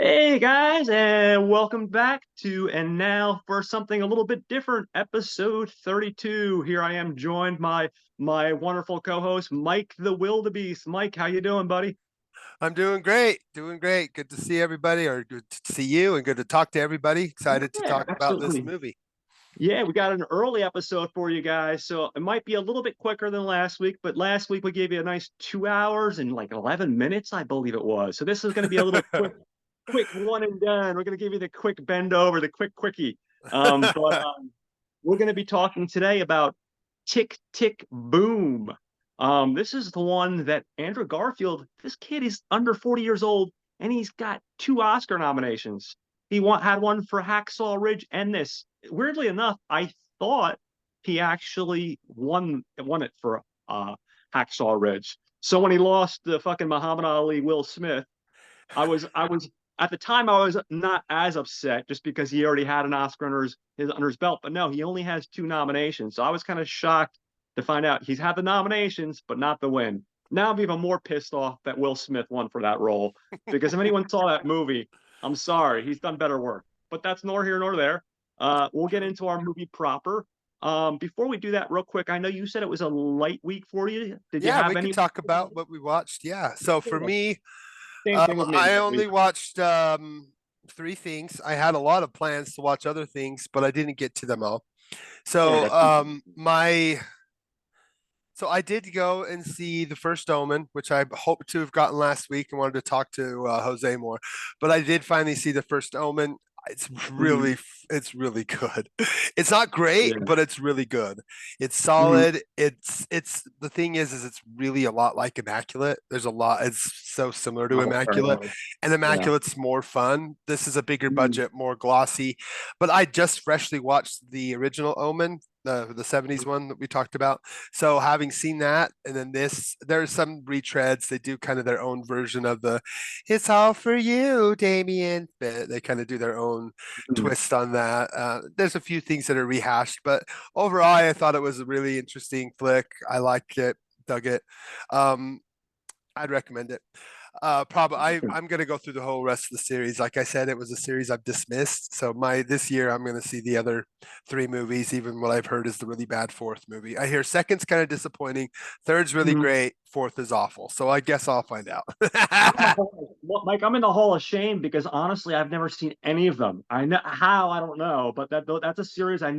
Hey guys, and welcome back to And Now for something a little bit different, episode 32. Here I am joined by my wonderful co-host Mike the Wildebeest. Mike, how you doing, buddy? I'm doing great, doing great. Good to see everybody, or good to see you, and good to talk to everybody. Excited to Yeah, talk about this absolutely. movie. Yeah, we got an early episode for you guys, so it might be a little bit quicker than last week, but last week we gave you a nice 2 hours and like 11 minutes, I believe it was. So this is going to be a little quick one and done. We're going to give you the quick bend over, the quick quickie. But we're going to be talking today about Tick Tick Boom. This is the one that Andrew Garfield, this kid is under 40 years old and he's got two Oscar nominations. Had one for Hacksaw Ridge and this. Weirdly enough, I thought he actually won it for Hacksaw Ridge. So when he lost the fucking Muhammad Ali Will Smith, I was at the time I was not as upset just because he already had an Oscar under his belt. But no, he only has two nominations. So I was kind of shocked to find out he's had the nominations, but not the win. Now I'm even more pissed off that Will Smith won for that role because if anyone saw that movie, I'm sorry, he's done better work. But that's nor here nor there. We'll get True. into our movie proper. Before we do that, real quick, I know you said it was a light week for you. Did you Yeah, we have could any? talk about what we watched. Yeah. So for me, Same thing with me. I only watched three things. I had a lot of plans to watch other things, but I didn't get to them all. Yeah, So that's I did go and see The First Omen, which I hoped to have gotten last week and wanted to talk to Jose more. But I did finally see The First Omen. It's mhm, really, it's really good. It's not great, yeah. but it's really good. It's Mhm. solid. It's the thing is it's really a lot like Immaculate. There's a lot. It's so similar to Oh, Immaculate, and yeah. Immaculate's more fun. This is a bigger Mhm. budget, more glossy. But I just freshly watched the original Omen, the 70s one that we talked about. So having seen that, and then this, there's some retreads. They do kind of their own version of the "It's all for you, Damien" bit. They kind of do their own Mhm. twist on that. There's a few things that are rehashed, but overall, I thought it was a really interesting flick. I liked it, dug it. Um, I'd recommend it. Probably I'm gonna go through the whole rest of the series. Like I said, it was a series I've dismissed. So my this year I'm gonna see the other three movies, even what I've heard is the really bad fourth movie. I hear second's kind of disappointing, third's really Mhm. great, fourth is awful. So I guess I'll find out. Well, Mike, I'm in the Hall of Shame because honestly, I've never seen any of them. I know how, I don't know, but that's a series I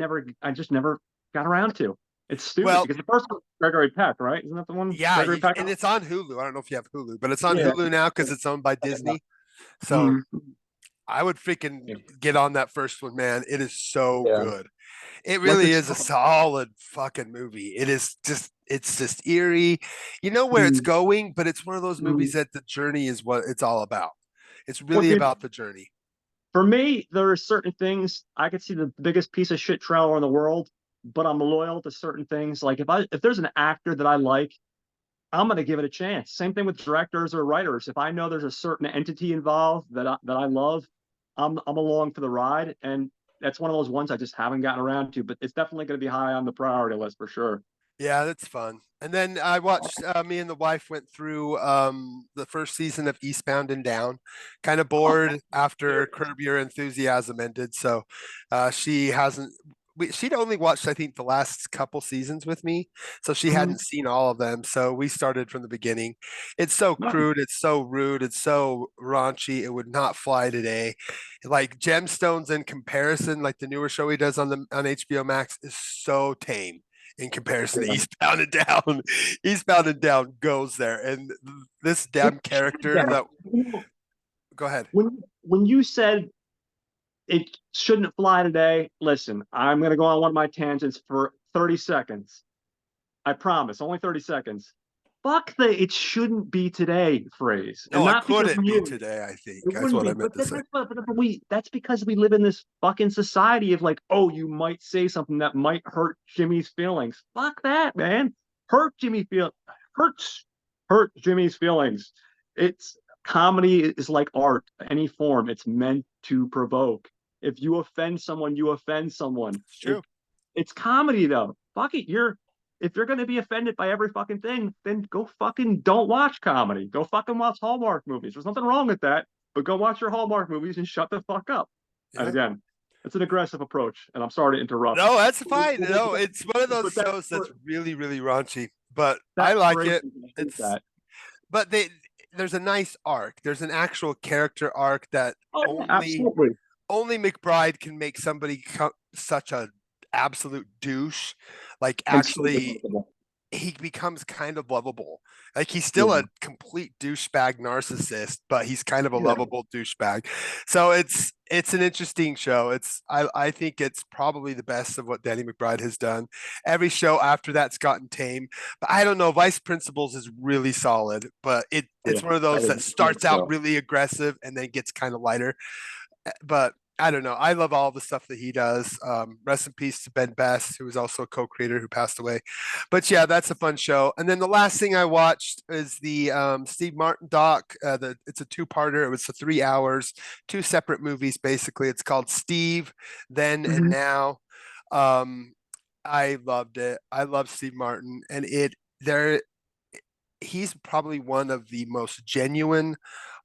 just never got around to. It's stupid Well, because the first one, Gregory Peck, right? Isn't that the one, yeah, Gregory Peck? and it's on Hulu. I don't know if you have Hulu, but it's on Yeah. Hulu now because it's owned by Disney. So Mhm. I would freaking get on that first one, man. It is so Yeah. good. It What's really it? is a solid fucking movie. It's just eerie. You know where it's Mhm. going, but it's one of those movies Mhm. that the journey is what it's all about. It's Well, really dude, about the journey. for me, there are certain things I could see the biggest piece of shit trailer in the world, but I'm loyal to certain things. Like if there's an actor that I like, I'm gonna give it a chance. Same thing with directors or writers. If I know there's a certain entity involved that I love, I'm along for the ride. And that's one of those ones I just haven't gotten around to, but it's definitely gonna be high on the priority list for sure. Yeah, that's fun. And then I watched me and the wife went through the first season of Eastbound and Down. Kind of Oh, bored after Curb Your Enthusiasm ended, so she hasn't. She'd only watched, I think, the last couple seasons with me, so she mhm. hadn't seen all of them. So we started from the beginning. It's so Nice. crude, it's so rude, it's so raunchy. It would not fly today. Like Gemstones in comparison, like the newer show he does on HBO Max, is so tame in comparison to Yeah. Eastbound and Down. Eastbound and Down goes there, and this It damn should, character that. Go ahead. when you said it shouldn't fly today, listen, I'm gonna go on one of my tangents for 30 seconds. I promise, only 30 seconds. Fuck the "it shouldn't be today" phrase. And No, it not because couldn't be you, today. I think it that's wouldn't what be, I meant to say. that's because we live in this fucking society of like, oh, you might say something that might hurt Jimmy's feelings. Fuck that, man. Hurt Jimmy feel hurts hurt Jimmy's feelings. It's Comedy is like art, any form. It's meant to provoke. If you offend someone, you offend someone. It's If true. it's comedy though, fuck it. If you're gonna be offended by every fucking thing, then go fucking don't watch comedy. Go fucking watch Hallmark movies. There's nothing wrong with that. but go watch your Hallmark movies and shut the fuck up. And Yeah. again, it's an aggressive approach, and I'm sorry to interrupt. No, that's fine. No, But it's one of those that shows that's really, really raunchy, but I that like phrase, it. I hate It's that. but there's a nice arc. There's an actual character arc that Oh yeah, only absolutely. only McBride can make somebody such a absolute douche. Like And so actually relatable. he becomes kind of lovable. Like he's still Yeah. a complete douchebag narcissist, but he's kind of a Yeah. lovable douchebag. So it's an interesting show. I think it's probably the best of what Danny McBride has done. Every show after that's gotten tame, but I don't know. Vice Principals is really solid, but Yeah. it's one of That those is that a great starts out show. really aggressive and then gets kind of lighter. But I don't know. I love all the stuff that he does. Rest in peace to Ben Best, who was also a co-creator who passed away. But yeah, that's a fun show. And then the last thing I watched is the Steve Martin doc. It's a two-parter. It was for 3 hours, two separate movies basically. It's called Steve, Then and Mhm. Now. Um, I loved it. I love Steve Martin, and he's probably one of the most genuine,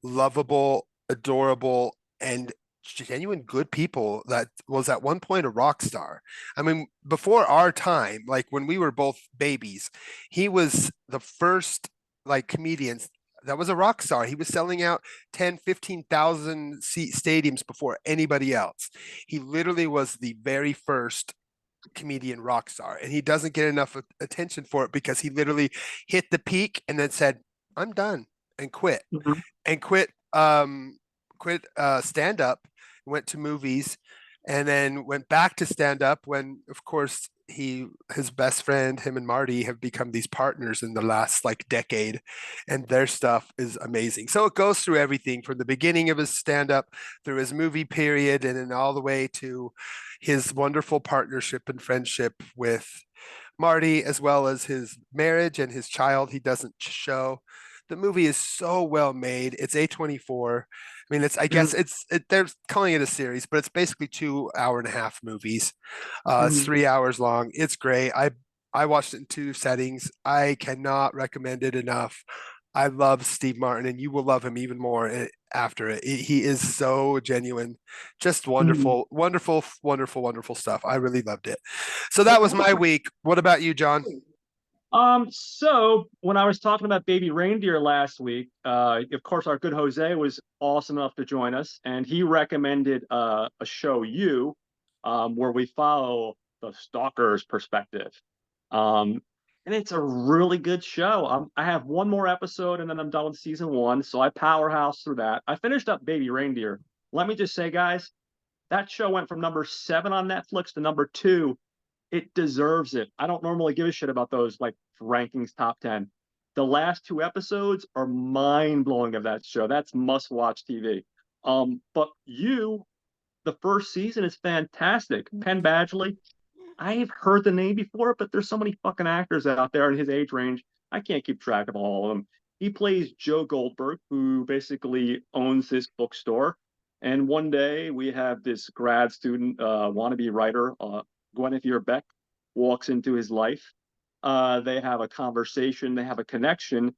lovable, adorable, and genuine good people that was at one point a rock star. I mean, before our time, like when we were both babies, he was the first like comedians that was a rock star. He was selling out 10, 15,000 seat stadiums before anybody else. He literally was the very first comedian rock star, and he doesn't get enough attention for it because he literally hit the peak and then said, I'm done, and quit Mhm. and quit stand up, went to movies, and then went back to stand up when of course his best friend, him and Marty, have become these partners in the last like decade, and their stuff is amazing. So it goes through everything from the beginning of his stand up through his movie period and then all the way to his wonderful partnership and friendship with Marty, as well as his marriage and his child he doesn't show. The movie is so well made. It's A24. I mean, I guess Mhm. they're calling it a series, but it's basically 2 hour and a half movies. It's Mhm. 3 hours long. It's great. I watched it in two settings. I cannot recommend it enough. I love Steve Martin, and you will love him even more after it. He is so genuine, just Mhm. wonderful, wonderful, wonderful, wonderful stuff. I really loved it. So that was my week. What about you, John? So when I was talking about Baby Reindeer last week, of course, our good Jose was awesome enough to join us, and he recommended a show, where we follow the stalker's perspective. Um, and it's a really good show. I have one more episode, and then I'm done with season one, so I powerhouse through that. I finished up Baby Reindeer. Let me just say, guys, that show went from number 7 on Netflix to number 2. It deserves it. I don't normally give a shit about those like rankings top 10. The last 2 episodes are mind blowing of that show. That's must watch TV. But the first season is fantastic. Penn Badgley, I've heard the name before, but there's so many fucking actors out there in his age range. I can't keep track of all of them. He plays Joe Goldberg, who basically owns this bookstore. And one day we have this grad student, wannabe writer, Guinevere Beck, walks into his life. They have a conversation, they have a connection,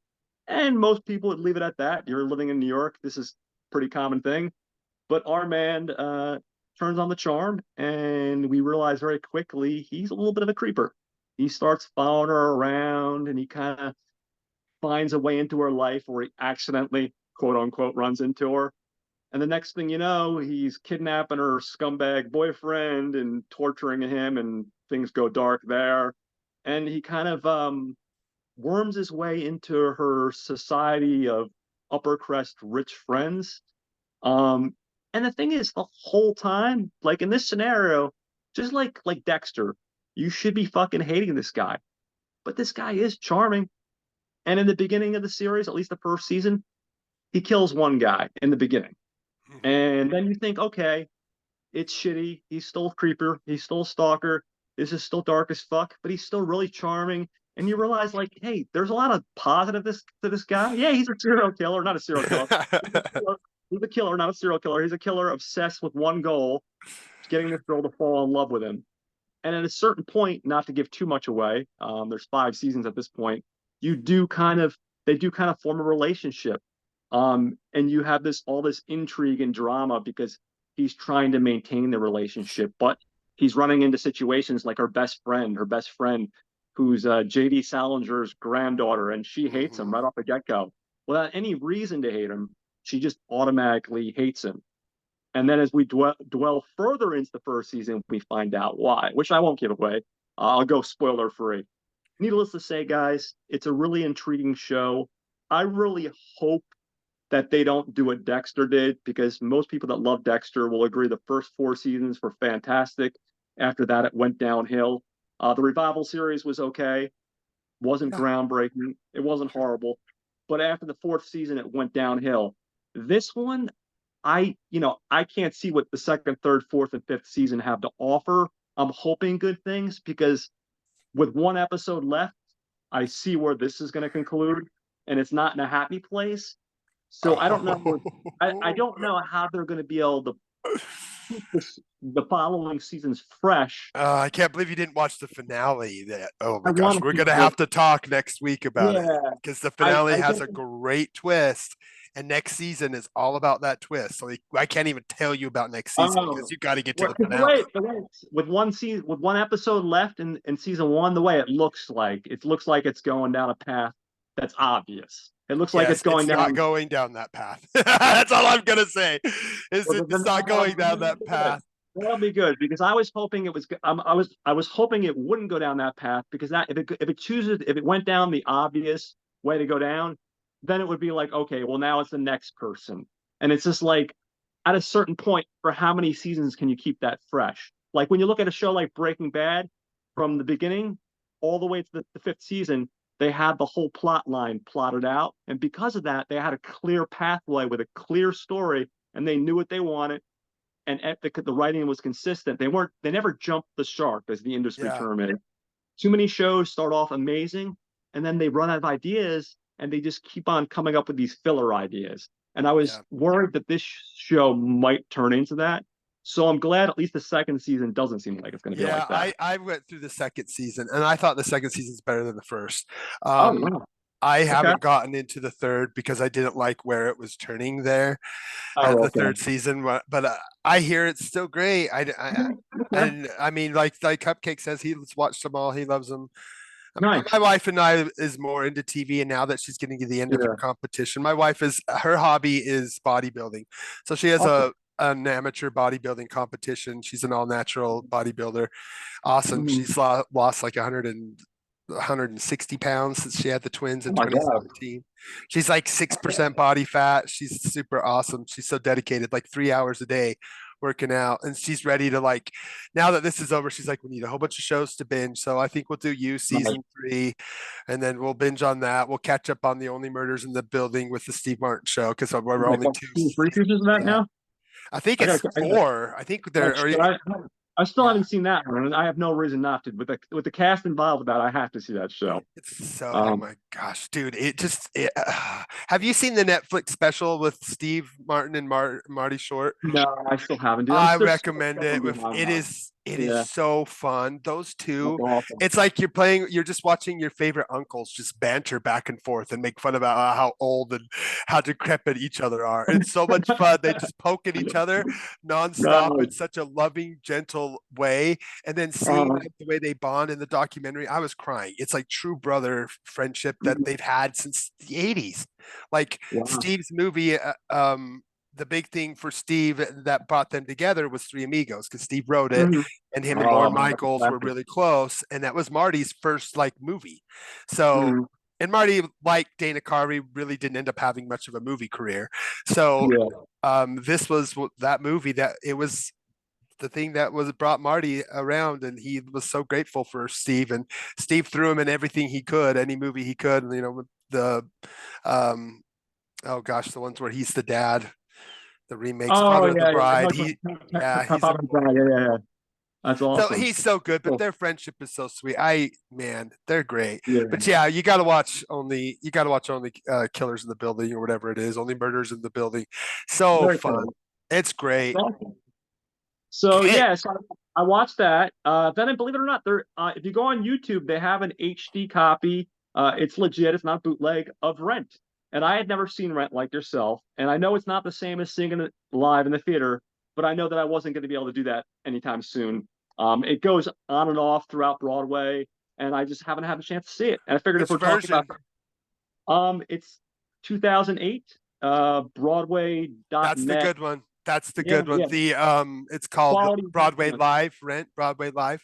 and most people would leave it at that. You're living in New York. This is a pretty common thing. But our man turns on the charm, and we realize very quickly he's a little bit of a creeper. He starts following her around, and he kind of finds a way into her life where he accidentally, quote unquote, runs into her. And the next thing you know, he's kidnapping her scumbag boyfriend and torturing him, and things go dark there. And he kind of worms his way into her society of upper crust rich friends. um, and the thing is, the whole time, like in this scenario, just like Dexter, you should be fucking hating this guy. But this guy is charming. And in the beginning of the series, at least the first season, he kills one guy in the beginning. And then you think, okay, it's shitty. He's still a creeper. He's still a stalker. This is still dark as fuck, but he's still really charming. And you realize, like, hey, there's a lot of positive to this guy. Yeah, he's a serial killer, not a serial killer. He's a killer, he's a killer, not a serial killer. He's a killer obsessed with one goal, getting this girl to fall in love with him. And at a certain point, not to give too much away, there's 5 seasons at this point. You do kind of, they do kind of form a relationship. And you have all this intrigue and drama because he's trying to maintain the relationship, but he's running into situations like her best friend, who's JD Salinger's granddaughter, and she hates him Mhm. right off the get-go without any reason to hate him. She just automatically hates him. And then as we dwell further into the first season, we find out why, which I won't give away. I'll go spoiler free. Needless to say, guys, it's a really intriguing show. I really hope that they don't do what Dexter did, because most people that love Dexter will agree the first 4 seasons were fantastic. After that, it went downhill. The revival series was okay, wasn't Yeah. groundbreaking, it wasn't horrible, but after the 4th season, it went downhill. This one, I can't see what the second, third, fourth, and fifth season have to offer. I'm hoping good things, because with one episode left, I see where this is going to conclude, and it's not in a happy place. So I don't know. I don't know how they're going to be able to keep the following seasons fresh. I can't believe you didn't watch the finale. That oh I my gosh, want we're to keep gonna the have to talk next week about it yeah. because the I finale has guess a great twist, and next season is all about that twist. So I can't even tell you about next season because um you got to get to well, the 'cause finale. the way with one episode left in season one, the way it looks like it's going down a path that's obvious. It looks like it's Yes, going it's not down. going down that path. That's all I'm gonna say. Is Well, it's not going down that path. that'll be good, because I was hoping it was. I was hoping it wouldn't go down that path, because that if it went down the obvious way to go down, then it would be like, okay, well, now it's the next person, and it's just like, at a certain point, for how many seasons can you keep that fresh? Like when you look at a show like Breaking Bad, from the beginning all the way to the 5th season, they had the whole plot line plotted out, and because of that, they had a clear pathway with a clear story, and they knew what they wanted, and the writing was consistent. They never jumped the shark, as the industry Yeah, term is. Too many shows start off amazing, and then they run out of ideas, and they just keep on coming up with these filler ideas. And I was yeah. worried that this show might turn into that. So I'm glad at least the second season doesn't seem like it's going to be Yeah, like that. I went through the second season and I thought the second season's better than the first. Oh Um, wow. I Okay. haven't gotten into the third because I didn't like where it was turning there at Oh the okay. third season. But I hear it's still great. Okay. I mean, like Cupcake says, he's watched them all. He loves them. Nice. My wife and I is more into TV, and now that she's getting to the end of her Yeah. competition, my wife is her hobby is bodybuilding. So she has Awesome. a an amateur bodybuilding competition. She's an all natural bodybuilder. Awesome. Mhm. She's lost like 160 pounds since she had the twins Oh in my God. 2017. She's like 6% body fat. She's super awesome. She's so dedicated, like 3 hours a day working out. And she's ready to like, now that this is over, she's like, we need a whole bunch of shows to binge. So I think we'll do you Nice. season 3, and then we'll binge on that. We'll catch up on the Only Murders in the Building with the Steve Martin show because we're Like, only what, two 3 seasons of seasons that into that. now? I think I got. it's 4. I think Oh, there are, shit, I still yeah. haven't seen that one, and I have no reason not to. With the cast involved with that, I have to see that show. It's so, oh Um, my gosh, dude! Have you seen the Netflix special with Steve Martin and Marty Short? no, I still haven't, dude. I There's so much recommend stuff it. I'm With behind on. it is Yeah, so fun. Those that's two, awesome. it's like you're just watching your favorite uncles just banter back and forth and make fun about how old and how decrepit each other are. It's so much fun. They just poke at each other nonstop No, in such a loving, gentle way. And then seeing uh, like, the way they bond in the documentary, I was crying. It's like true brother friendship that they've had since the 80s. Like wow. Steve's movie, the big thing for Steve that brought them together was Three Amigos because Steve wrote it, Mhm. and him and Oh, Lorne man, that's a Michaels were classic. really close, and that was Marty's first like movie. So, Mhm. and Marty, like Dana Carvey, really didn't end up having much of a movie career. So, Yeah. this was that movie that it was the thing that was brought Marty around, and he was so grateful for Steve, and Steve threw him in everything he could, any movie he could. You know, with the um, oh gosh, the ones where he's the dad, the remakes, Oh Father of the yeah, yeah. I know Bride. it's Yeah, he's Papa Bryan, yeah, yeah, yeah. That's so awesome. he's so good, but Cool. their friendship is so sweet. Man, they're great. Yeah. But yeah, you got to watch only Killers in the Building or whatever it is, only Murders in the Building. So Very fun. cool. It's That's great. awesome. So Can't, yeah, so I watched that. Then, believe it or not, there if you go on YouTube, they have an HD copy. It's legit. It's not bootleg of Rent. And I had never seen Rent like yourself, and I know it's not the same as seeing it live in the theater, but I know that I wasn't going to be able to do that anytime soon. It goes on and off throughout Broadway, and I just haven't had a chance to see it. And I figured if Which we're talking about, version? it's 2008, That's the Broadway.net. good one. That's the Yeah, good one. yeah, It's called quality. Broadway Live, Rent Broadway Live.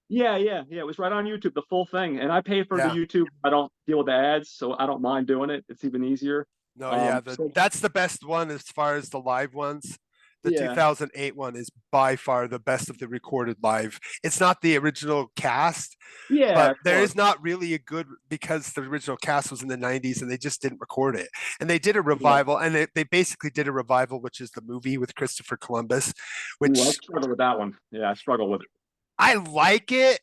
Yeah, yeah, yeah. It was right on YouTube, the full thing. And I pay for the Yeah. YouTube. I don't deal with the ads, so I don't mind doing it. It's even easier. No, yeah, So that's the best one as far as the live ones. The yeah, 2008 one is by far the best of the recorded live. It's not the original cast, yeah, but of there course. is not really a good, because the original cast was in the 90s and they just didn't record it. And they did a Yeah. revival, and they basically did a revival, which is the movie with Christopher Columbus, Ooh, I which struggle with that one. Yeah, I struggle with it. I like it,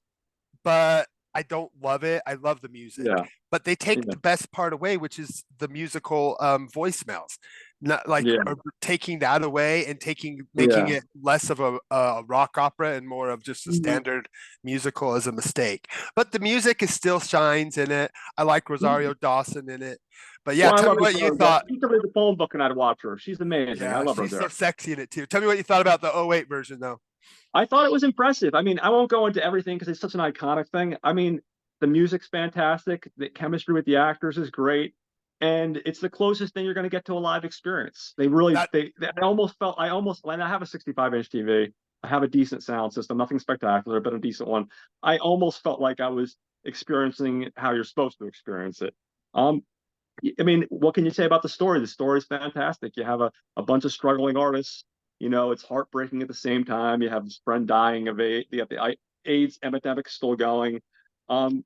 but I don't love it. I love the music, Yeah, but they take yeah, the best part away, which is the musical voicemails. Not like yeah, taking that away and making yeah. it less of a rock opera and more of just a Mhm. standard musical is a mistake. But the music is still shines in it. I like Rosario Dawson in it. But yeah, Well, I tell me love what you Rosario Dawson. thought. I used to read the phone book and I'd watch her. She's amazing. I Yeah, love her she's so there. sexy in it too. Tell me what you thought about the '08 version though. I thought it was impressive. I mean, I won't go into everything because it's such an iconic thing. I mean, the music's fantastic. The chemistry with the actors is great. And it's the closest thing you're going to get to a live experience. They really, That I almost, when I have a 65-inch TV, I have a decent sound system, nothing spectacular, but a decent one. I almost felt like I was experiencing how you're supposed to experience it. Um, I mean, what can you say about the story? The story is fantastic. You have a bunch of struggling artists. You know, it's heartbreaking at the same time. You have this friend dying of AIDS. You have the AIDS epidemic still going. Um,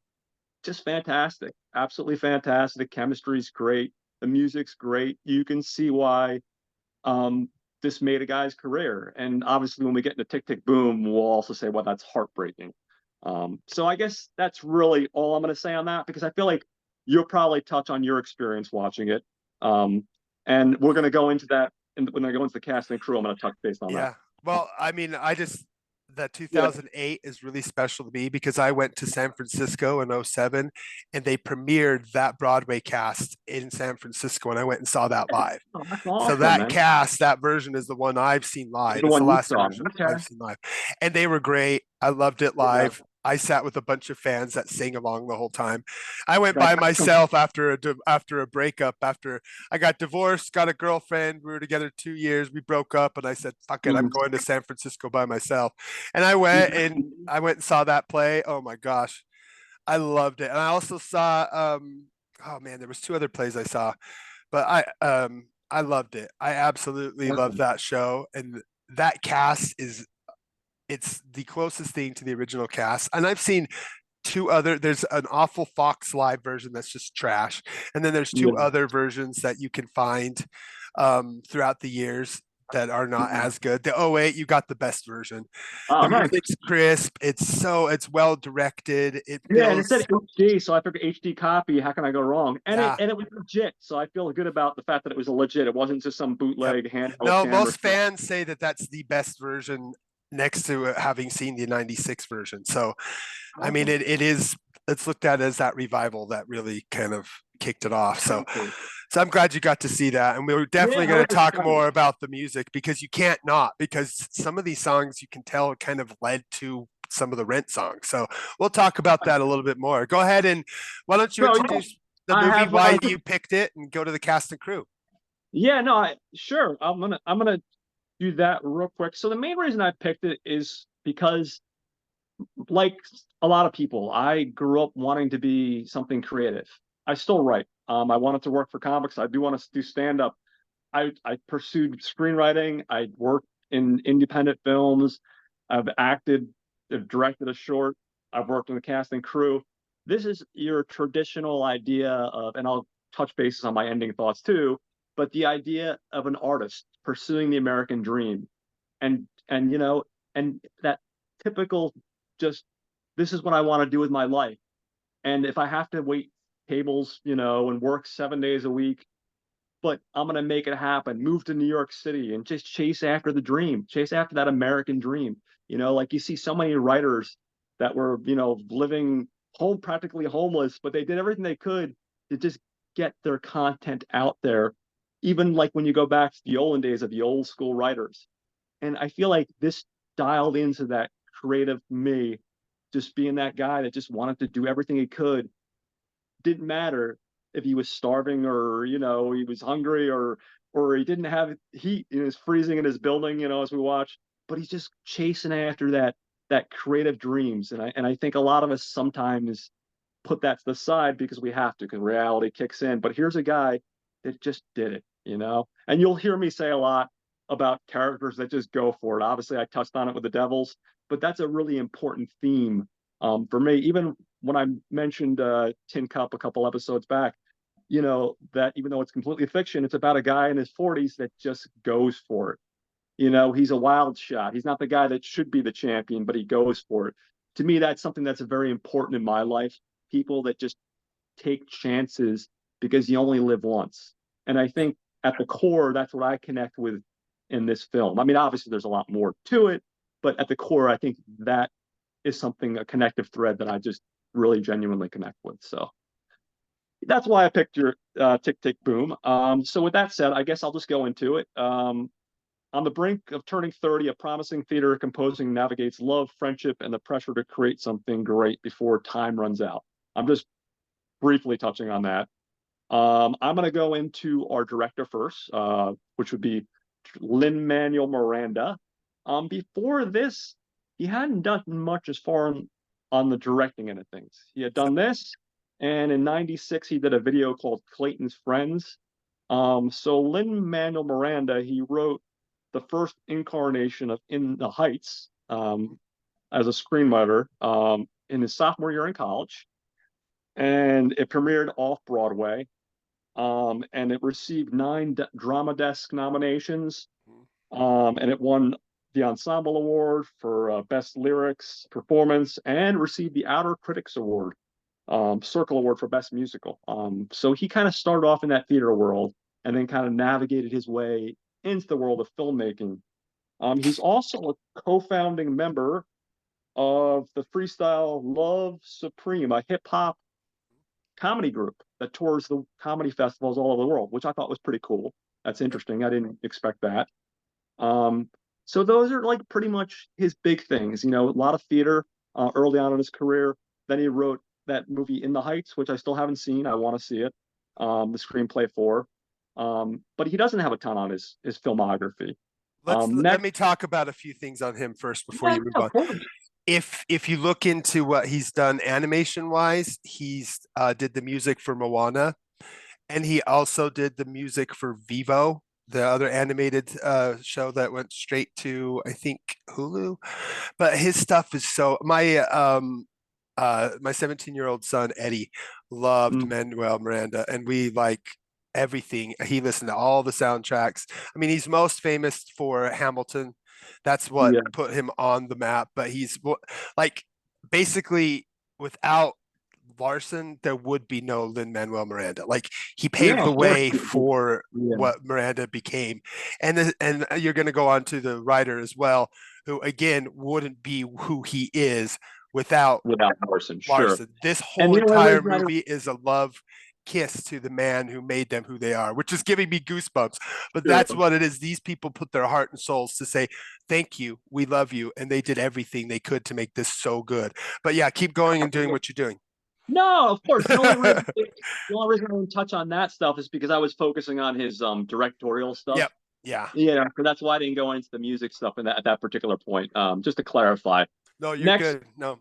just fantastic. Absolutely fantastic. The chemistry's great. The music's great. You can see why this made a guy's career. And obviously, when we get into Tick Tick Boom, we'll also say, well, that's heartbreaking. So I guess that's really all I'm going to say on that because I feel like you'll probably touch on your experience watching it. Um, and we're going to go into that. And when I go into the cast and crew, I'm going to touch base on that. Yeah. Well, I mean, I just that Yeah. 2008 is really special to me because I went to San Francisco in '07 and they premiered that Broadway cast in San Francisco and I went and saw that live. Oh, that's So awesome, that man. cast, that version is the one I've seen live. The It's the one you last saw. version Okay. I've seen live. And they were great. I loved it Yeah. live. I sat with a bunch of fans that sang along the whole time. I went That's by awesome. myself after a breakup. After I got divorced, got a girlfriend. We were together 2 years. We broke up, and I said, "Fuck it, I'm Mhm. going to San Francisco by myself." And I went and saw that play. Oh my gosh, I loved it. And I also saw oh man, there was two other plays I saw, but I loved it. I absolutely loved that show, and that cast is it's the closest thing to the original cast. And I've seen there's an awful Fox live version that's just trash, and then there's two Yeah. other versions that you can find throughout the years that are not Mhm. as good. The '08, you got the best version. Oh, The nice. music's crisp. It's well directed. It Yeah, and it said feels HD, so I figured HD copy. How can I go wrong? And it yeah. and it was legit, so I feel good about the fact that it was a legit. It wasn't just some Yep. bootleg handheld No, camera. most fans say that that's the best version next to having seen the '96 version. So I mean, Awesome. it's looked at as that revival that really kind of kicked it off. So, Exactly. so I'm glad you got to see that. And we were Yeah, definitely I going to was talk excited. more about the music because you can't not, because some of these songs you can tell kind of led to some of the Rent songs. So we'll talk about that a little bit more. Go ahead and why don't you No, yeah, introduce the I movie, have. why you picked it, and go to the cast and crew. Yeah, no, sure. I'm gonna do that real quick. So the main reason I picked it is because, like a lot of people, I grew up wanting to be something creative. I still write. I wanted to work for comics. I do want to do stand up. I pursued screenwriting. I worked in independent films. I've acted, I've directed a short. I've worked in the cast and crew. This is your traditional idea of, and I'll touch bases on my ending thoughts too, but the idea of an artist pursuing the American dream, and and that typical, just, this is what I want to do with my life. And if I have to wait tables, and work 7 days a week, but I'm going to make it happen. Move to New York City and just chase after the dream, chase after that American dream. Like you see so many writers that were, living practically homeless, but they did everything they could to just get their content out there, even like when you go back to the olden days of the old school writers. And I feel like this dialed into that creative me, just being that guy that just wanted to do everything he could. Didn't matter if he was starving or, he was hungry or he didn't have heat, it was freezing in his building, as we watch, but he's just chasing after that creative dreams. And I think a lot of us sometimes put that to the side because we have to, because reality kicks in. But here's a guy that just did it. And you'll hear me say a lot about characters that just go for it. Obviously, I touched on it with the Devils, but that's a really important theme for me. Even when I mentioned Tin Cup a couple episodes back, that even though it's completely fiction, it's about a guy in his 40s that just goes for it. He's a wild shot. He's not the guy that should be the champion, but he goes for it. To me, that's something that's very important in my life. People that just take chances because you only live once. And I think at the core, that's what I connect with in this film. I mean, obviously, there's a lot more to it, but at the core, I think that is something, a connective thread that I just really genuinely connect with. So that's why I picked your Tick Tick Boom. So with that said, I guess I'll just go into it. On the brink of turning 30, a promising theater composing navigates love, friendship, and the pressure to create something great before time runs out. I'm just briefly touching on that. I'm going to go into our director first, which would be Lin-Manuel Miranda. Before this, he hadn't done much as far on the directing end of things. He had done this, and in '96, he did a video called Clayton's Friends. So Lin-Manuel Miranda, he wrote the first incarnation of In the Heights as a screenwriter in his sophomore year in college. And it premiered off Broadway. And it received 9 Drama Desk nominations. And it won the Ensemble Award for Best Lyrics Performance and received the Outer Critics Award, Circle Award for Best Musical. So he kind of started off in that theater world and then kind of navigated his way into the world of filmmaking. He's also a co-founding member of the Freestyle Love Supreme, a hip hop comedy group that tours the comedy festivals all over the world, which I thought was pretty cool. That's interesting. I didn't expect that. So those are like pretty much his big things. A lot of theater early on in his career. Then he wrote that movie In the Heights, which I still haven't seen. I want to see it. The screenplay for. But he doesn't have a ton on his filmography. Let me talk about a few things on him first before you move on. If you look into what he's done animation wise, he's did the music for Moana, and he also did the music for Vivo, the other animated show that went straight to, I think, Hulu. But his stuff is so my 17-year-old son Eddie loved Manuel Miranda, and we like everything. He listened to all the soundtracks. I mean, he's most famous for Hamilton. That's what put him on the map. But he's like, basically, without Larson, there would be no Lin-Manuel Miranda. Like, he paved the way for what Miranda became. And you're going to go on to the writer as well, who again wouldn't be who he is without Larson. Sure. This whole entire movie is a love kiss to the man who made them who they are, which is giving me goosebumps. But that's what it is. These people put their heart and souls to say, thank you, we love you. And they did everything they could to make this so good. But yeah, keep going and doing what you're doing. No, of course. The only reason I didn't touch on that stuff is because I was focusing on his directorial stuff. Yep. Yeah. Yeah. So that's why I didn't go into the music stuff at that particular point. Just to clarify. No, you're good. No.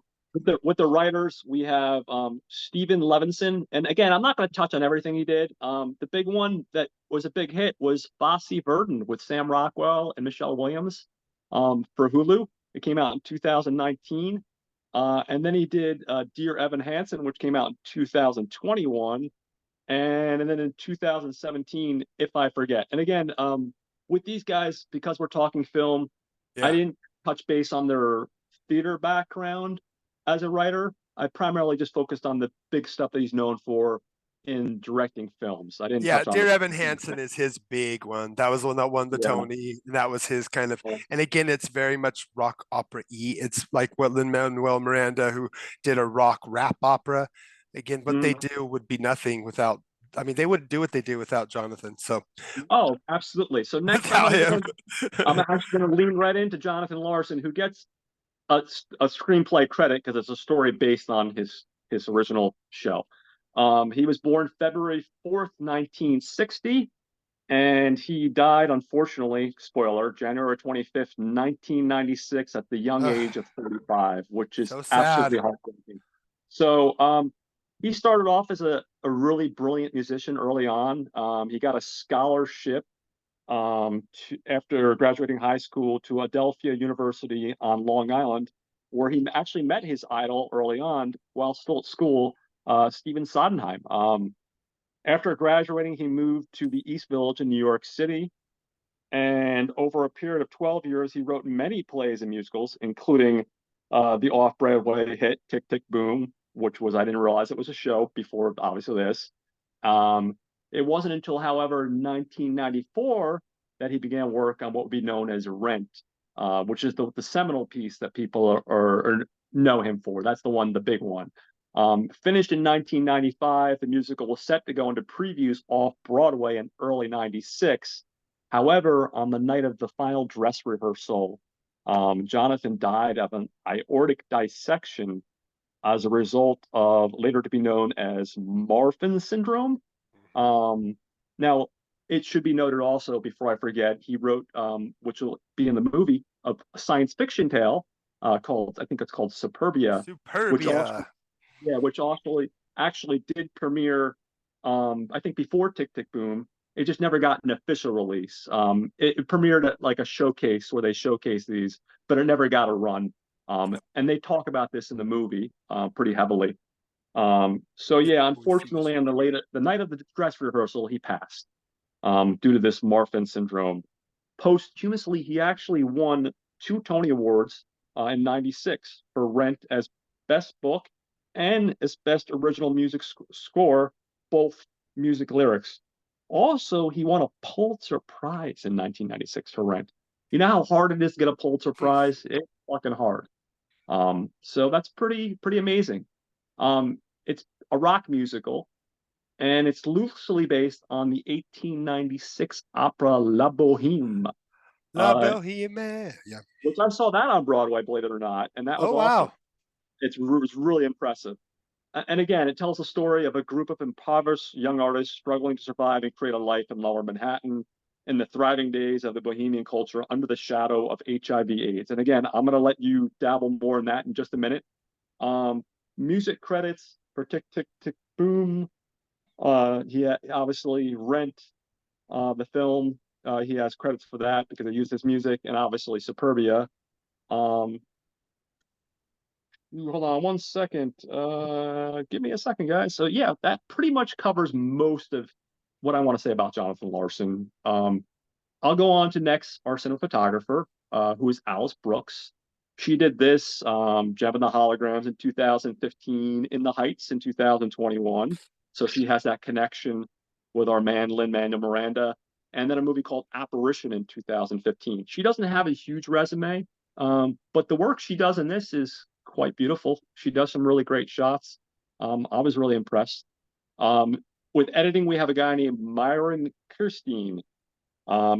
With the writers, we have Stephen Levinson. And again, I'm not going to touch on everything he did. The big one that was a big hit was Fosse Verdon with Sam Rockwell and Michelle Williams for Hulu. It came out in 2019. And then he did Dear Evan Hansen, which came out in 2021. And then in 2017, If I Forget. And again, with these guys, because we're talking film, I didn't touch base on their theater background as a writer. I primarily just focused on the big stuff that he's known for in directing films. I didn't. Dear Evan Hansen is his big one. That was the one that won the Tony. That was his kind of, and again, it's very much rock opera-y. It's like what Lin-Manuel Miranda, who did a rock rap opera. Again, what they do would be nothing without I mean, they wouldn't do what they do without Jonathan. So Oh, absolutely. So next I'm without going to him, go. I'm actually going to lean right into Jonathan Larson, who gets a screenplay credit because it's a story based on his original show. He was born February 4th, 1960, and he died, unfortunately, spoiler, January 25th, 1996, at the young ugh, age of 35, which is so sad. absolutely heartbreaking. So he started off as a really brilliant musician early on. He got a scholarship after graduating high school to Adelphia University on Long Island, where he actually met his idol early on while still at school, Stephen Sondheim. After graduating, he moved to the East Village in New York City. And over a period of 12 years, he wrote many plays and musicals, including the off Broadway hit Tick, Tick, Boom, which was, I didn't realize it was a show before, obviously, this. Um, it wasn't until, however, 1994 that he began work on what would be known as Rent, which is the seminal piece that people are know him for. That's the one, the big one. Finished in 1995, the musical was set to go into previews off Broadway in early 96. However, on the night of the final dress rehearsal, Jonathan died of an aortic dissection as a result of later to be known as Marfan syndrome. Um, Now, it should be noted also, before I forget, he wrote, which will be in the movie, a science fiction tale called, I think it's called Superbia, which also, Superbia. yeah, which also actually did premiere, I think before Tick Tick Boom. It just never got an official release. It premiered at like a showcase where they showcase these, but it never got a run. And they talk about this in the movie pretty heavily. So Yeah, yeah, we've seen this. unfortunately, on the night of the dress rehearsal, he passed due to this Marfan syndrome. Posthumously, he actually won two Tony Awards in '96 for Rent as Best Book and as Best Original Music Score, both music lyrics. Also, he won a Pulitzer Prize in 1996 for Rent. You know how hard it is to get a Pulitzer Prize? It's fucking hard. So that's pretty amazing. It's a rock musical, and it's loosely based on the 1896 opera La Boheme, La uh, Boheme. Yeah. which I saw that on Broadway, believe it or not, and that was Oh also wow. was really impressive. And again, it tells the story of a group of impoverished young artists struggling to survive and create a life in Lower Manhattan in the thriving days of the Bohemian culture under the shadow of HIV/AIDS. And again, I'm going to let you dabble more in that in just a minute. Um, Music credits for Tick Tick Tick Boom. He obviously Rent, the film. He has credits for that because they used his music, and obviously Superbia. Um, Hold on one second. Give me a second, guys. So yeah, that pretty much covers most of what I want to say about Jonathan Larson. I'll go on to next our cinematographer, who is Alice Brooks. She did this, Gem and the Holograms in 2015, In the Heights in 2021. So she has that connection with our man Lin-Manuel Miranda, and then a movie called Apparition in 2015. She doesn't have a huge resume, but the work she does in this is quite beautiful. She does some really great shots. I was really impressed. Um, with editing, we have a guy named Myron Kirstein.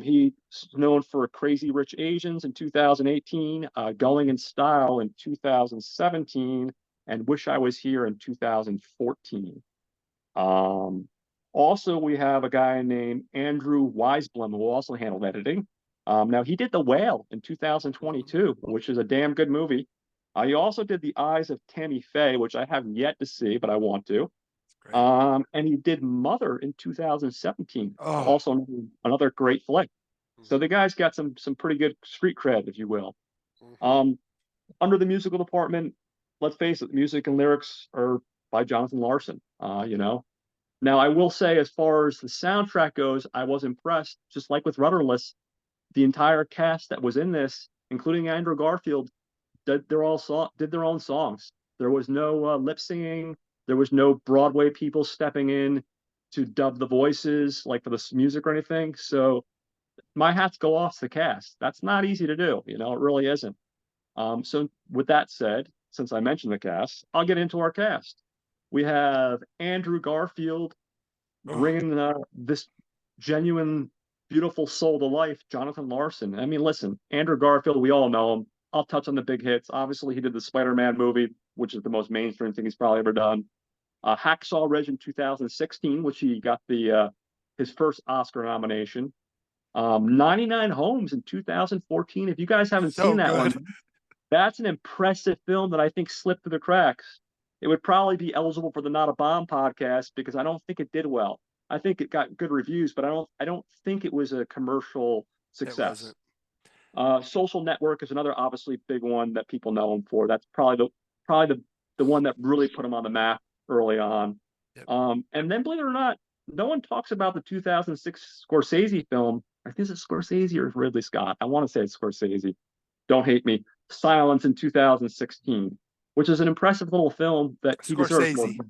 He's known for Crazy Rich Asians in 2018, Going in Style in 2017, and Wish I Was Here in 2014. Um, Also, we have a guy named Andrew Weisblum who also handled editing. Now, he did The Whale in 2022, which is a damn good movie. He also did The Eyes of Tammy Faye, which I have yet to see, but I want to. Great. And he did Mother in 2017, Oh. also another great flick. So the Hmm. guy's got some pretty good street cred, if you will. Hmm. Um, Under the musical department, let's face it, music and lyrics are by Jonathan Larson. Now I will say, as far as the soundtrack goes, I was impressed. Just like with Rudderless, the entire cast that was in this, including Andrew Garfield, did their own songs. There was no lip singing. There was no Broadway people stepping in to dub the voices like for the music or anything. So my hats go off to the cast. That's not easy to do. It really isn't. So with that said, since I mentioned the cast, I'll get into our cast. We have Andrew Garfield, bringing this genuine, beautiful soul to life, Jonathan Larson. I mean, listen, Andrew Garfield, we all know him. I'll touch on the big hits. Obviously, he did the Spider-Man movie, which is the most mainstream thing he's probably ever done. Hacksaw Ridge in 2016, which he got the his first Oscar nomination. 99 Homes in 2014. If you guys haven't So seen that good. one, that's an impressive film that I think slipped through the cracks. It would probably be eligible for the Not a Bomb podcast because I don't think it did well. I think it got good reviews, but I don't think it was a commercial It success. wasn't. Social Network is another obviously big one that people know him for. That's probably the one that really put him on the map early on. Yep. And then believe it or not, no one talks about the 2006 Scorsese film. I think it's Scorsese or Ridley Scott. I want to say it's Scorsese. Don't hate me. Silence in 2016, which is an impressive little film that he deserves more. Scorsese.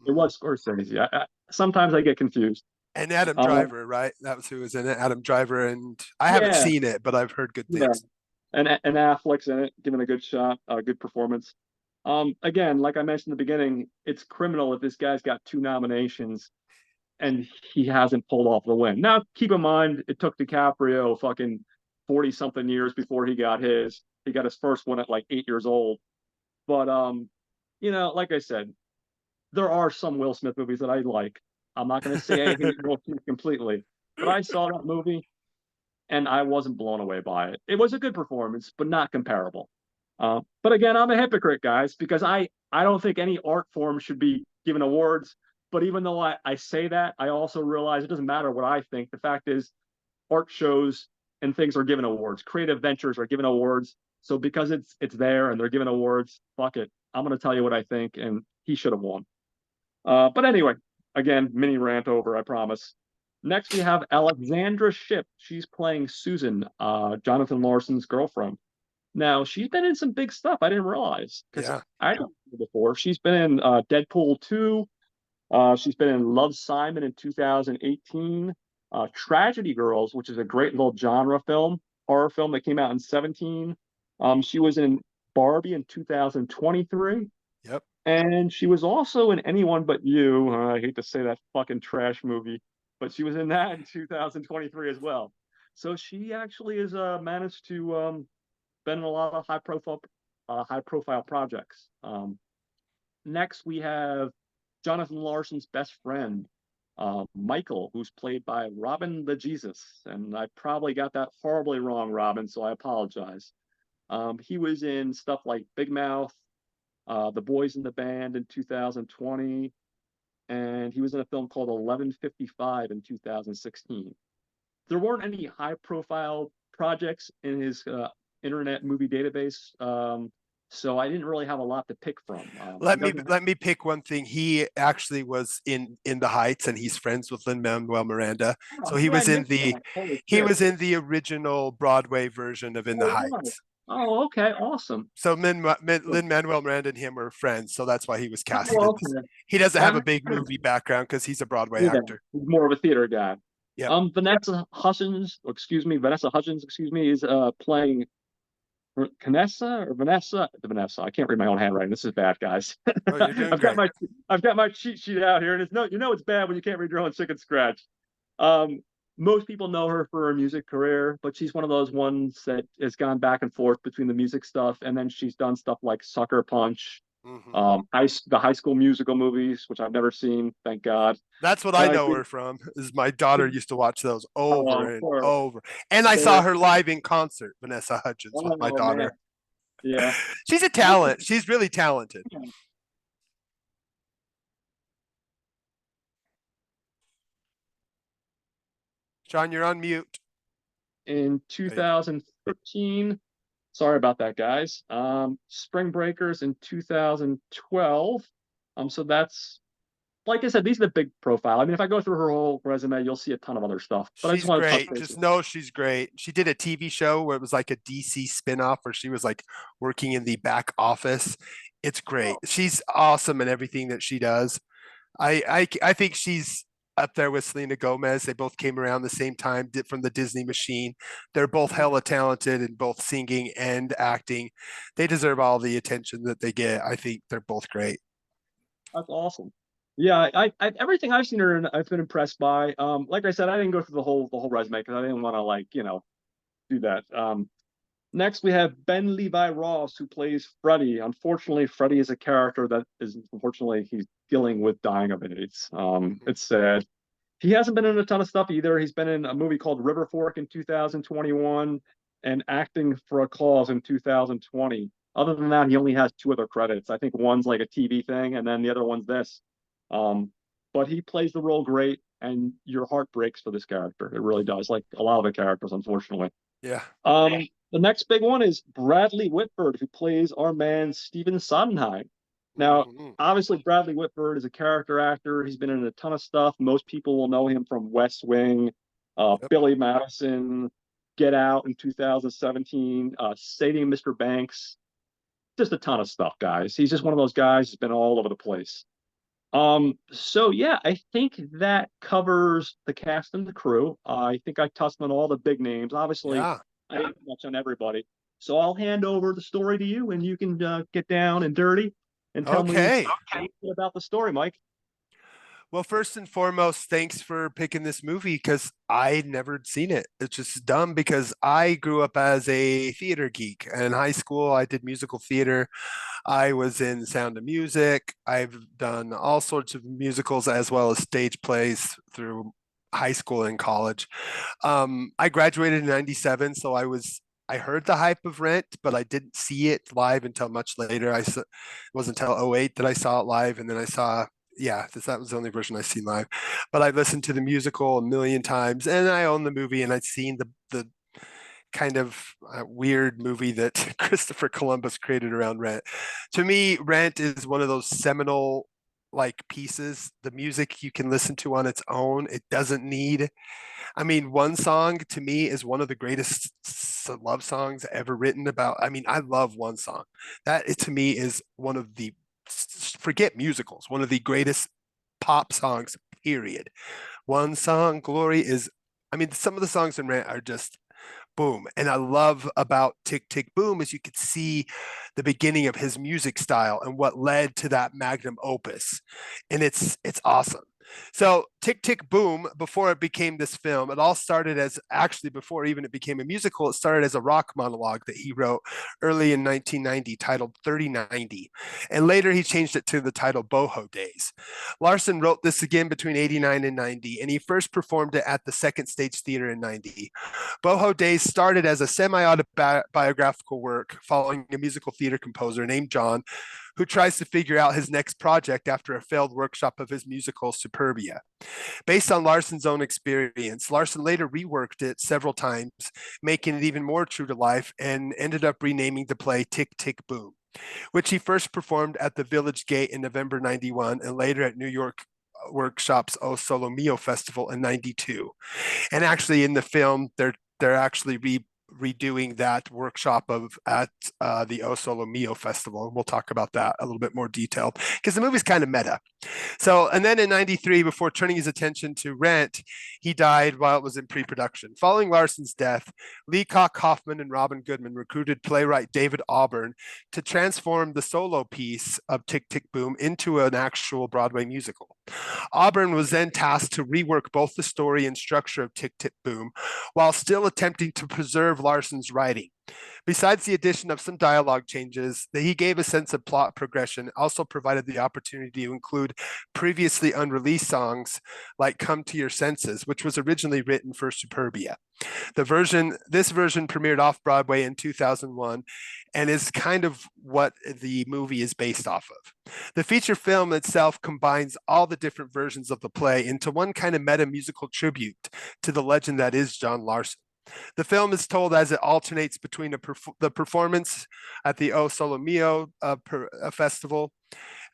It was Scorsese. Sometimes I get confused. And Adam Uh, Driver, right? That was who was in it. Adam Driver, and I haven't yeah, seen it, but I've heard good yeah. things. And Affleck's in it, giving a good shot, a good performance. Again, like I mentioned in the beginning, it's criminal if this guy's got 2 nominations and he hasn't pulled off the win. Now, keep in mind, it took DiCaprio fucking 40 something years before he got his. He got his first one at like 8 years old. But like I said, there are some Will Smith movies that I like. I'm not going to say I hate Will Smith completely, but I saw that movie and I wasn't blown away by it. It was a good performance, but not comparable. But again, I'm a hypocrite, guys, because I don't think any art form should be given awards. But even though I say that, I also realize it doesn't matter what I think. The fact is, art shows and things are given awards. Creative ventures are given awards. So because it's there and they're given awards, fuck it. I'm going to tell you what I think, and he should have won. But anyway, again, mini rant over, I promise. Next, we have Alexandra Shipp. She's playing Susan, Jonathan Larson's girlfriend. Now, she's been in some big stuff I didn't realize because Yeah. I didn't know before. She's been in Deadpool 2. She's been in Love, Simon in 2018. Tragedy Girls, which is a great little genre film, horror film that came out in 17. She was in Barbie in 2023. Yep. And she was also in Anyone But You. I hate to say that fucking trash movie, but she was in that in 2023 as well. So she actually has managed to been in a lot of high profile projects. Next, we have Jonathan Larson's best friend, Michael, who's played by Robin the Jesus, and I probably got that horribly wrong, Robin, so I apologize. He was in stuff like Big Mouth, The Boys in the Band in 2020, and he was in a film called 1155 in 2016. There weren't any high-profile projects in his Internet Movie Database, so I didn't really have a lot to pick from. Let me pick one thing. He actually was in the Heights, and he's friends with Lin-Manuel Miranda. So he was in the original Broadway version of In the Heights. Oh, okay, awesome. So Lin-Manuel Miranda and him were friends, so that's why he was casted in this. Okay. He doesn't have a big movie background because he's a Broadway actor. He's more of a theater guy. Yep. Vanessa Hudgens, is playing Vanessa. I can't read my own handwriting. This is bad, guys. Oh, you're doing I've got my cheat sheet out here, and it's bad when you can't read your own chicken scratch. Most people know her for her music career, but she's one of those ones that has gone back and forth between the music stuff, and then she's done stuff like Sucker Punch, the High School Musical movies, which I've never seen, thank God. That's what I know her from. Is my daughter used to watch those over and over, and I saw her live in concert, Vanessa Hudgens, with my daughter. Man. Yeah, she's a talent. She's really talented. John, you're on mute. In 2013, sorry about that, guys. Spring Breakers in 2012. So that's, like I said, these are the big profile. I mean, if I go through her whole resume, you'll see a ton of other stuff. But She's great. Just know she's great. She did a TV show where it was like a DC spinoff where she was like working in the back office. It's great. She's awesome in everything that she does. I think she's up there with Selena Gomez. They both came around the same time from the Disney machine. They're both hella talented in both singing and acting. They deserve all the attention that they get. I think they're both great. That's awesome. Yeah, everything I've seen her in, I've been impressed by. Like I said, I didn't go through the whole resume because I didn't want to like do that. Next we have Ben Levi Ross who plays Freddy. Unfortunately, Freddy is a character that is unfortunately he's dealing with dying of AIDS. It's sad. He hasn't been in a ton of stuff either. He's been in a movie called River Fork in 2021 and Acting for a Cause in 2020. Other than that, he only has two other credits. I think one's like a TV thing, and then the other one's this. Um, but he plays the role great, and your heart breaks for this character. It really does, like a lot of the characters, unfortunately. Yeah. The next big one is Bradley Whitford, who plays our man Stephen Sondheim. Now, Mhm. obviously, Bradley Whitford is a character actor. He's been in a ton of stuff. Most people will know him from West Wing, Yep. Billy Madison, Get Out in 2017, Sadie and Mr. Banks. Just a ton of stuff, guys. He's just one of those guys who's been all over the place. So yeah, I think that covers the cast and the crew. I think I touched on all the big names. Obviously, Yeah. I didn't touch on everybody. So I'll hand over the story to you, and you can get down and dirty and tell me Okay. about the story, Mike. Well, first and foremost, thanks for picking this movie because I never seen it. It's just dumb because I grew up as a theater geek. In high school, I did musical theater. I was in Sound of Music. I've done all sorts of musicals as well as stage plays through high school and college. I graduated in '97, so I heard the hype of Rent, but I didn't see it live until much later. It wasn't until '08 that I saw it live, and then I saw, yeah, that was the only version I seen live. But I listened to the musical a million times, and I own the movie, and I'd seen the kind of weird movie that Christopher Columbus created around Rent. To me, Rent is one of those seminal like pieces, the music you can listen to on its own. It doesn't need, I mean, one song to me is one of the greatest love songs ever written about. I mean, I love one song. That to me is one of the, forget musicals, one of the greatest pop songs, period. One Song Glory is, I mean, some of the songs in Rant are just boom. And I love about Tick Tick Boom is you could see the beginning of his music style and what led to that magnum opus. And it's awesome. So Tick Tick Boom, before it became this film, it all started as, actually before even it became a musical, it started as a rock monologue that he wrote early in 1990 titled 3090. And later he changed it to the title Boho Days. Larson wrote this again between 89 and 90, and he first performed it at the Second Stage Theater in 90. Boho Days started as a semi autobiographical work following a musical theater composer named John, who tries to figure out his next project after a failed workshop of his musical Superbia. Based on Larson's own experience, Larson later reworked it several times, making it even more true to life, and ended up renaming the play Tick Tick Boom, which he first performed at the Village Gate in November '91 and later at New York Workshops O Solo Mio Festival in '92. And actually, in the film, they're actually redoing that workshop of at the O Solo Mio Festival. And we'll talk about that a little bit more detailed because the movie's kind of meta. So, and then in '93, before turning his attention to Rent, he died while it was in pre-production. Following Larson's death, Leacock Hoffman and Robin Goodman recruited playwright David Auburn to transform the solo piece of Tick Tick Boom into an actual Broadway musical. Auburn was then tasked to rework both the story and structure of Tick Tick Boom while still attempting to preserve Larson's writing. Besides the addition of some dialogue changes, that he gave a sense of plot progression, also provided the opportunity to include previously unreleased songs like Come to Your Senses, which was originally written for Superbia. This version premiered off Broadway in 2001 and is kind of what the movie is based off of. The feature film itself combines all the different versions of the play into one kind of meta musical tribute to the legend that is John Larson. The film is told as it alternates between the performance at the O Solo Mio festival,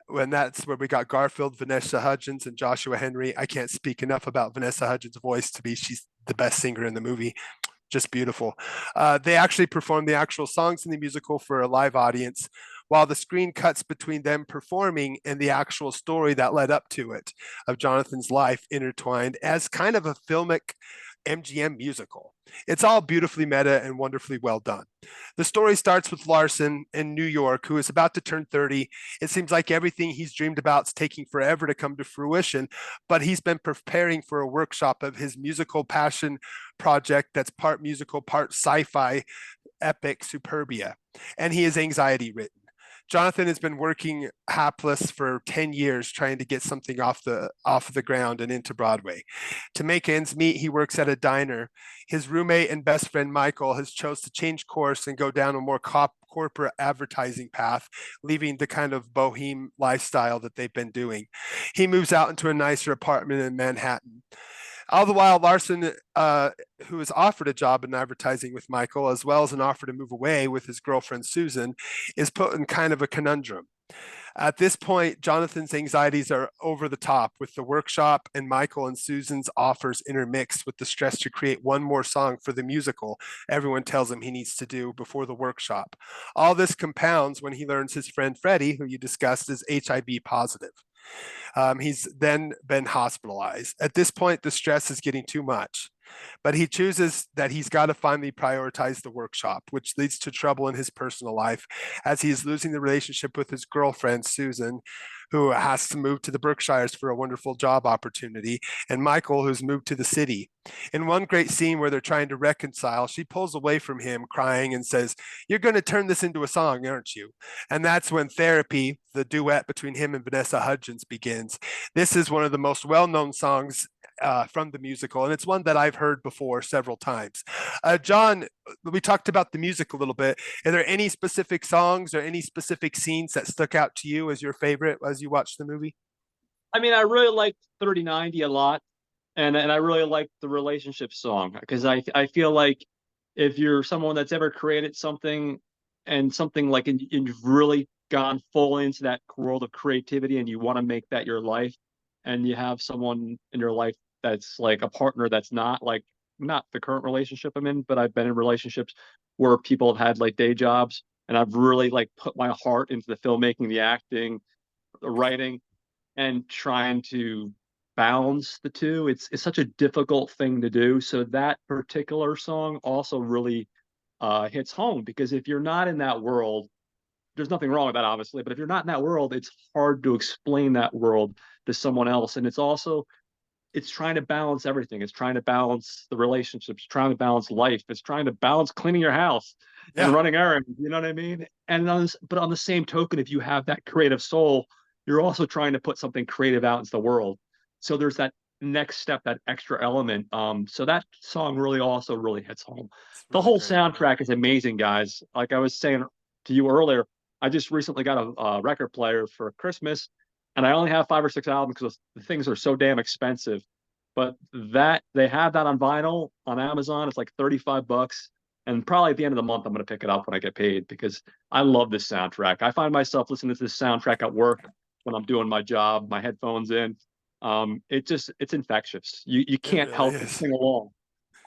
when that's where we got Garfield, Vanessa Hudgens, and Joshua Henry. I can't speak enough about Vanessa Hudgens' voice to be, she's the best singer in the movie. Just beautiful. They actually performed the actual songs in the musical for a live audience, while the screen cuts between them performing and the actual story that led up to it of Jonathan's life intertwined as kind of a filmic MGM musical. It's all beautifully meta and wonderfully well done. The story starts with Larson in New York, who is about to turn 30. It seems like everything he's dreamed about is taking forever to come to fruition, but he's been preparing for a workshop of his musical passion project that's part musical, part sci fi epic Superbia, and he is anxiety ridden. Jonathan has been working hapless for 10 years trying to get something off of the ground and into Broadway. To make ends meet, he works at a diner. His roommate and best friend Michael has chose to change course and go down a more corporate advertising path, leaving the kind of boheme lifestyle that they've been doing. He moves out into a nicer apartment in Manhattan. All the while, Larson, who is offered a job in advertising with Michael, as well as an offer to move away with his girlfriend Susan, is put in kind of a conundrum. At this point, Jonathan's anxieties are over the top with the workshop and Michael and Susan's offers intermixed with the stress to create one more song for the musical everyone tells him he needs to do before the workshop. All this compounds when he learns his friend Freddie, who you discussed, is HIV positive. He's then been hospitalized. At this point, the stress is getting too much, but he chooses that he's got to finally prioritize the workshop, which leads to trouble in his personal life as he is losing the relationship with his girlfriend, Susan, who has to move to the Berkshires for a wonderful job opportunity, and Michael, who's moved to the city. In one great scene where they're trying to reconcile, she pulls away from him crying and says, "You're going to turn this into a song, aren't you?" And that's when Therapy, the duet between him and Vanessa Hudgens, begins. This is one of the most well-known songs from the musical, and it's one that I've heard before several times. John, we talked about the music a little bit. Are there any specific songs or any specific scenes that stuck out to you as your favorite as you watched the movie? I mean, I really liked 3090 a lot, and I really liked the relationship song because I feel like if you're someone that's ever created something and something like and you've really gone full into that world of creativity and you want to make that your life, and you have someone in your life that's like a partner that's not the current relationship I'm in, but I've been in relationships where people have had like day jobs, and I've really like put my heart into the filmmaking, the acting, the writing, and trying to balance the two. It's such a difficult thing to do. So that particular song also really hits home because if you're not in that world, there's nothing wrong with that, obviously. But if you're not in that world, it's hard to explain that world to someone else. And it's trying to balance everything. It's trying to balance the relationships, trying to balance life. It's trying to balance cleaning your house and Yeah. running errands. You know what I mean? But on the same token, if you have that creative soul, you're also trying to put something creative out into the world. So there's that next step, that extra element. So that song really also really hits home. It's The really whole great. soundtrack is amazing, guys. Like I was saying to you earlier, I just recently got a record player for Christmas, and I only have 5 or 6 albums because the things are so damn expensive. But that they have that on vinyl on Amazon. It's like $35. And probably at the end of the month, I'm going to pick it up when I get paid because I love this soundtrack. I find myself listening to this soundtrack at work when I'm doing my job, my headphones in. It's infectious. You It can't really help but is. sing along.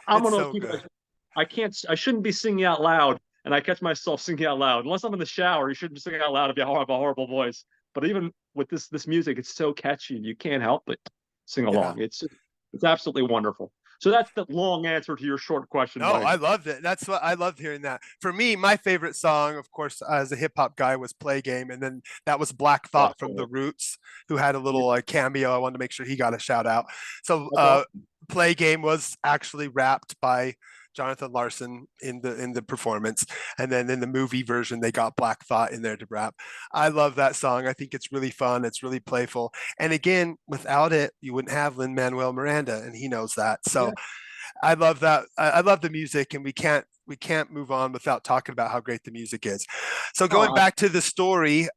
I'm It's one of those so people good. I shouldn't be singing out loud, and I catch myself singing out loud. Unless I'm in the shower, you shouldn't be singing out loud if you have a horrible voice. But even with this music, it's so catchy, you can't help but sing Yeah. along. It's absolutely wonderful. So that's the long answer to your short question, No, buddy. I loved it. That's what I loved hearing that. For me, my favorite song, of course, as a hip hop guy, was Play Game. And then that was Black Thought from The Oh, Roots, who had a yeah, little cameo. I wanted to make sure he got a shout out. So that's awesome. Play Game was actually rapped by Jonathan Larson in the performance. And then in the movie version, they got Black Thought in there to rap. I love that song. I think it's really fun. It's really playful. And again, without it, you wouldn't have Lin Manuel Miranda, and he knows that. So Yeah. I love that. I love the music, and we can't move on without talking about how great the music is. So Oh, going back to the story,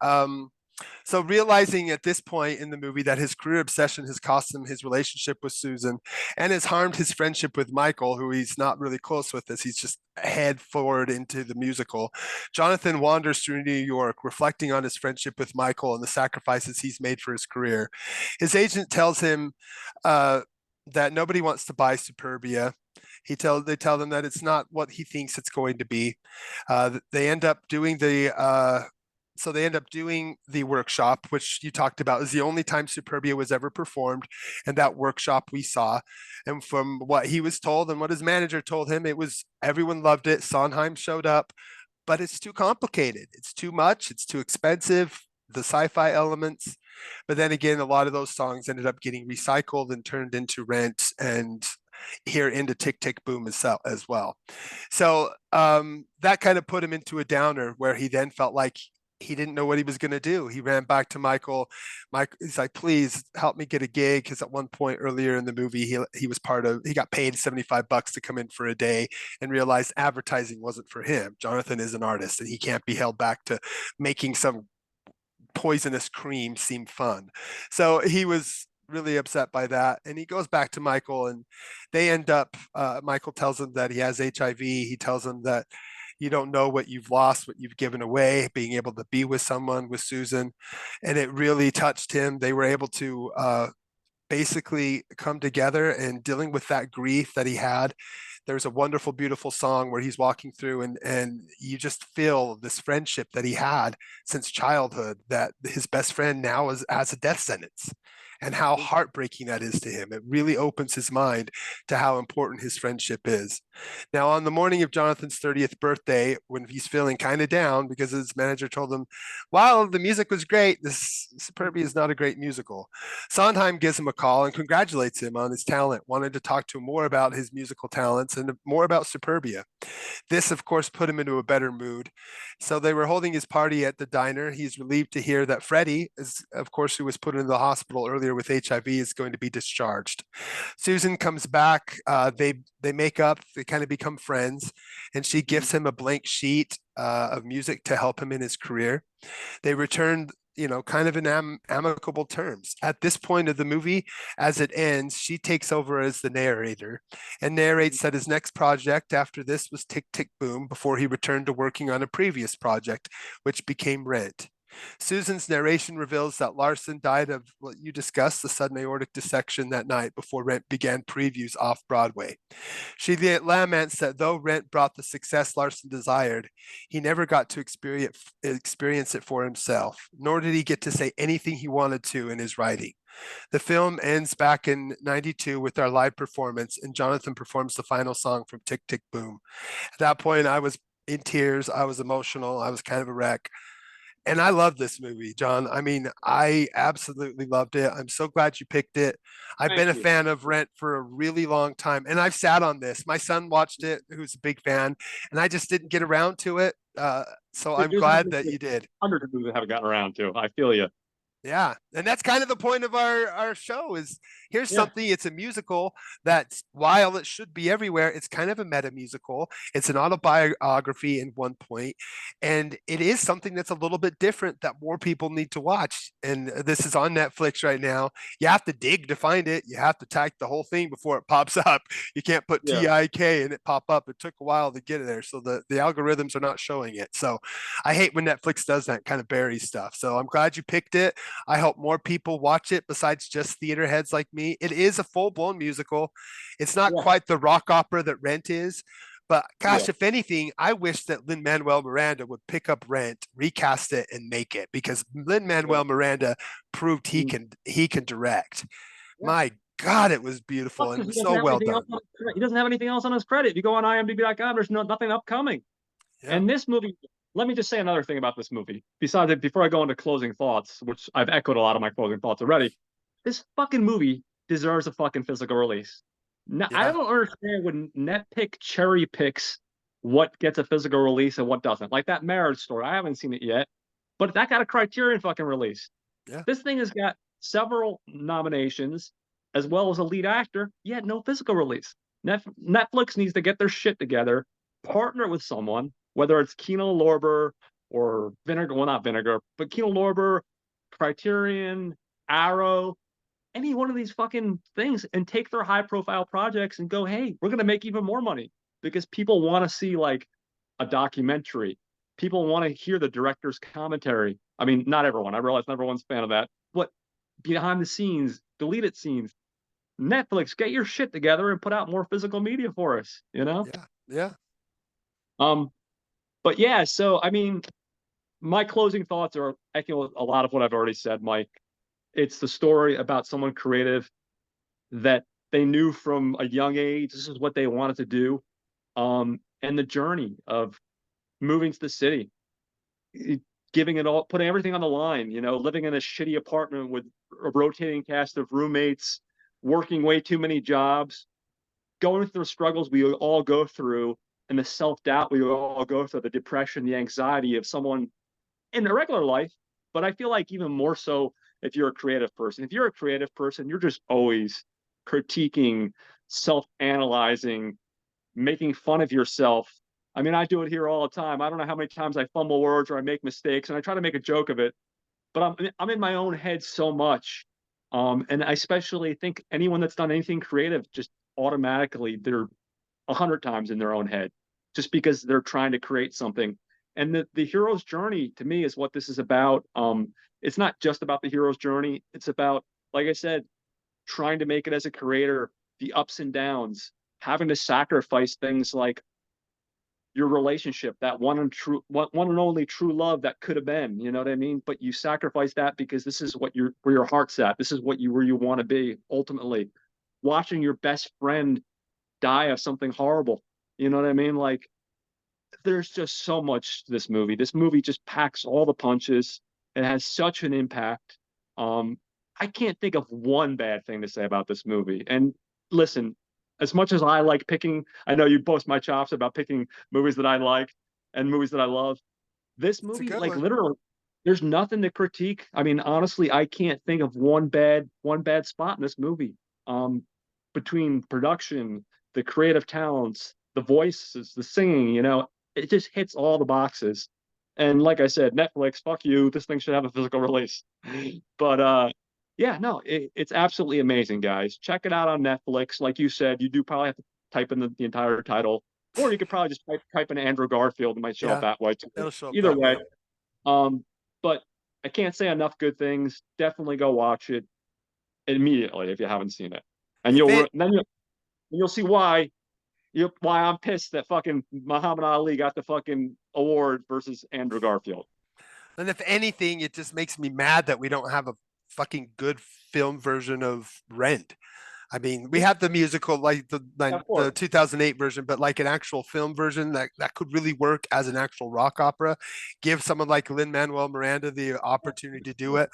so realizing at this point in the movie that his career obsession has cost him his relationship with Susan and has harmed his friendship with Michael, who he's not really close with as he's just head forward into the musical. Jonathan wanders through New York, reflecting on his friendship with Michael and the sacrifices he's made for his career. His agent tells him uh, that nobody wants to buy Superbia. They tell them that it's not what he thinks it's going to be. They end up doing So they end up doing the workshop, which you talked about is the only time Superbia was ever performed, and that workshop we saw. And from what he was told and what his manager told him, it was everyone loved it. Sondheim showed up, but it's too complicated. It's too much. It's too expensive. The sci-fi elements, but then again, a lot of those songs ended up getting recycled and turned into Rent and here into Tick Tick Boom as well. So that kind of put him into a downer where he then felt like he didn't know what he was going to do. He ran back to Michael. Mike, he's like, please help me get a gig. Because at one point earlier in the movie, he was he got paid $75 to come in for a day and realized advertising wasn't for him. Jonathan is an artist and he can't be held back to making some poisonous cream seem fun. So he was really upset by that. And he goes back to Michael and they end up, Michael tells him that he has HIV. He tells him that you don't know what you've lost, what you've given away, being able to be with someone, with Susan. And it really touched him. They were able to basically come together and dealing with that grief that he had. There's a wonderful, beautiful song where he's walking through and you just feel this friendship that he had since childhood, that his best friend now has a death sentence and how heartbreaking that is to him. It really opens his mind to how important his friendship is. Now, on the morning of Jonathan's 30th birthday, when he's feeling kind of down because his manager told him, while the music was great, this Superbia is not a great musical. Sondheim gives him a call and congratulates him on his talent, wanted to talk to him more about his musical talents and more about Superbia. This, of course, put him into a better mood. So they were holding his party at the diner. He's relieved to hear that Freddie, is, of course, who was put into the hospital earlier with HIV, is going to be discharged. Susan comes back. They make up. They kind of become friends, and she gives him a blank sheet of music to help him in his career. They return, kind of in amicable terms. At this point of the movie, as it ends, she takes over as the narrator and narrates that his next project after this was Tick Tick Boom before he returned to working on a previous project, which became Rent. Susan's narration reveals that Larson died of what you discussed, the sudden aortic dissection that night before Rent began previews off Broadway. She laments that though Rent brought the success Larson desired, he never got to experience it for himself, nor did he get to say anything he wanted to in his writing. The film ends back in 92 with our live performance, and Jonathan performs the final song from Tick Tick Boom. At that point, I was in tears. I was emotional. I was kind of a wreck. And I love this movie, John. I mean, I absolutely loved it. I'm so glad you picked it. I've been a Thank you. fan of Rent for a really long time, and I've sat on this. My son watched it, who's a big fan, and I just didn't get around to it. So I'm There's glad that you did. hundreds of movies I haven't gotten around to. I feel you. Yeah, and that's kind of the point of our show is here's Yeah. something, it's a musical that's while it should be everywhere, it's kind of a meta musical. It's an autobiography in one point, and it is something that's a little bit different that more people need to watch. And this is on Netflix right now. You have to dig to find it. You have to type the whole thing before it pops up. You can't put Yeah. TIK and it pop up. It took a while to get it there. So the algorithms are not showing it. So I hate when Netflix does that, kind of buries stuff. So I'm glad you picked it. I hope more people watch it besides just theater heads like me. It is a full blown musical. It's not Yeah. quite the rock opera that Rent is. But Yeah. gosh, if anything, I wish that Lin Manuel Miranda would pick up Rent, recast it, and make it because Lin Manuel Miranda proved Mm. he can direct. Yeah. My God, it was beautiful Plus, and he doesn't so have well anything else done. on his credit. He doesn't have anything else on his credit. If you go on IMDb.com, there's nothing upcoming. Yeah, And this movie, let me just say another thing about this movie. Besides it, before I go into closing thoughts, which I've echoed a lot of my closing thoughts already, this fucking movie deserves a fucking physical release. Now, I yeah, don't understand when Netpick cherry picks what gets a physical release and what doesn't. Like that Marriage Story, I haven't seen it yet, but that got a Criterion fucking release. yeah. This thing has got several nominations as well as a lead actor, yet no physical release. Netflix needs to get their shit together, partner with someone, whether it's Kino Lorber or Vinegar, well, not Vinegar, but Kino Lorber, Criterion, Arrow, any one of these fucking things, and take their high profile projects and go, hey, we're going to make even more money because people want to see like a documentary. People want to hear the director's commentary. I mean, not everyone. I realize not everyone's a fan of that, but behind the scenes, deleted scenes. Netflix, get your shit together and put out more physical media for us. Yeah, yeah. Um, but yeah, so I mean, my closing thoughts are echoing a lot of what I've already said, Mike. It's the story about someone creative that they knew from a young age this is what they wanted to do, and the journey of moving to the city, giving it all, putting everything on the line, living in a shitty apartment with a rotating cast of roommates, working way too many jobs, going through the struggles we all go through, and the self-doubt we all go through, the depression, the anxiety of someone in a regular life. But I feel like even more so if you're a creative person. If you're a creative person, you're just always critiquing, self-analyzing, making fun of yourself. I mean, I do it here all the time. I don't know how many times I fumble words or I make mistakes, and I try to make a joke of it. But I'm in my own head so much, and I especially think anyone that's done anything creative just automatically they're 100 times in their own head, just because they're trying to create something. And the hero's journey to me is what this is about. It's not just about the hero's journey. It's about, like I said, trying to make it as a creator, the ups and downs, having to sacrifice things like your relationship, that one and only true love that could have been, you know what I mean? But you sacrifice that because this is what where your heart's at. This is where you want to be ultimately. Watching your best friend die of something horrible. You know what I mean? Like, there's just so much to this movie. This movie just packs all the punches. It has such an impact. I can't think of one bad thing to say about this movie. And listen, as much as I like picking, I know you boast my chops about picking movies that I like and movies that I love. This It's a movie, good like one. literally, there's nothing to critique. I mean, honestly, I can't think of one bad spot in this movie. Um, between production, the creative talents, the voices, the singing, it just hits all the boxes. And like I said, Netflix, fuck you. This thing should have a physical release. But yeah, no, it's absolutely amazing, guys. Check it out on Netflix. Like you said, you do probably have to type in the entire title, or you could probably just type in Andrew Garfield. It might show up Yeah, that way too. it'll show up Either that way, way. but I can't say enough good things. Definitely go watch it immediately if you haven't seen it, and If it you'll see why I'm pissed that fucking Muhammad Ali got the fucking award versus Andrew Garfield. And if anything, it just makes me mad that we don't have a fucking good film version of Rent. I mean, we have the musical, like Yeah, of the course. 2008 version, but like an actual film version that could really work as an actual rock opera. Give someone like Lin-Manuel Miranda the opportunity to do it.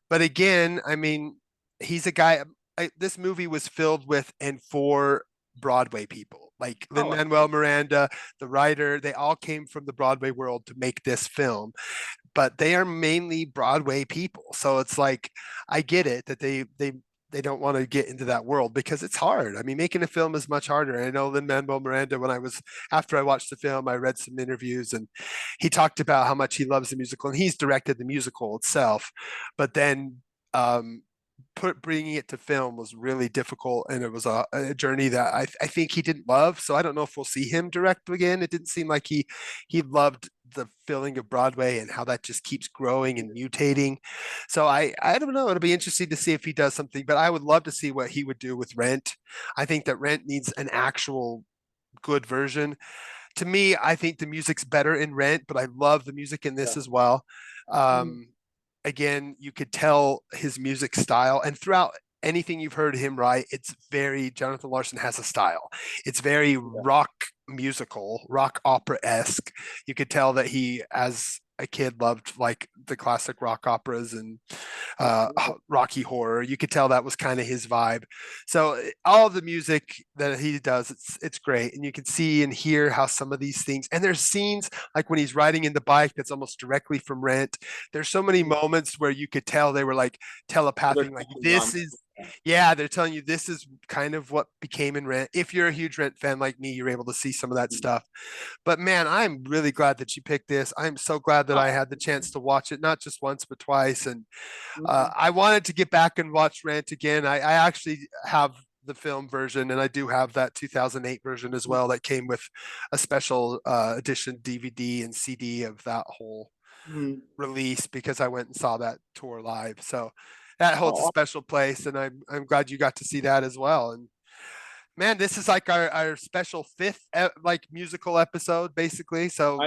But again, I mean, he's a guy. This movie was filled with and for Broadway people, like Oh, Lin-Manuel Miranda, the writer. They all came from the Broadway world to make this film, but they are mainly Broadway people. So it's like I get it that they don't want to get into that world because it's hard. I mean, making a film is much harder. I know Lin-Manuel Miranda, when I was after I watched the film, I read some interviews and he talked about how much he loves the musical and he's directed the musical itself. But then um, bringing it to film was really difficult and it was a journey that I think he didn't love, so I don't know if we'll see him direct again. It didn't seem like he loved the feeling of Broadway and how that just keeps growing and mutating. So I don't know, it'll be interesting to see if he does something, but I would love to see what he would do with Rent. I think that Rent needs an actual good version. To me, I think the music's better in Rent, but I love the music in this yeah. as well. Mhm. um Again, you could tell his music style, and throughout anything you've heard him write, it's very Jonathan Larson has a style. It's very Yeah. rock musical, rock opera esque. You could tell that he, as a kid, loved like the classic rock operas and Rocky Horror. You could tell that was kind of his vibe. So all of the music that he does, it's great, and you can see and hear how some of these things. And there's scenes like when he's riding in the bike that's almost directly from Rent. There's so many moments where you could tell they were like They're telepathing, like talking this on. is. Yeah, they're telling you this is kind of what became in Rent. If you're a huge Rent fan like me, you're able to see some of that stuff. But man, I'm really glad that you picked this. I'm so glad that I Oh. had the chance to watch it, not just once, but twice. And Mhm. I wanted to get back and watch Rant again. I actually have the film version, and I do have that 2008 version as well that came with a special edition DVD and CD of that whole Mhm. release because I went and saw that tour live. So that holds a Oh, special place, and I'm glad you got to see that as well. And Man, this is like our special fifth like musical episode, basically. So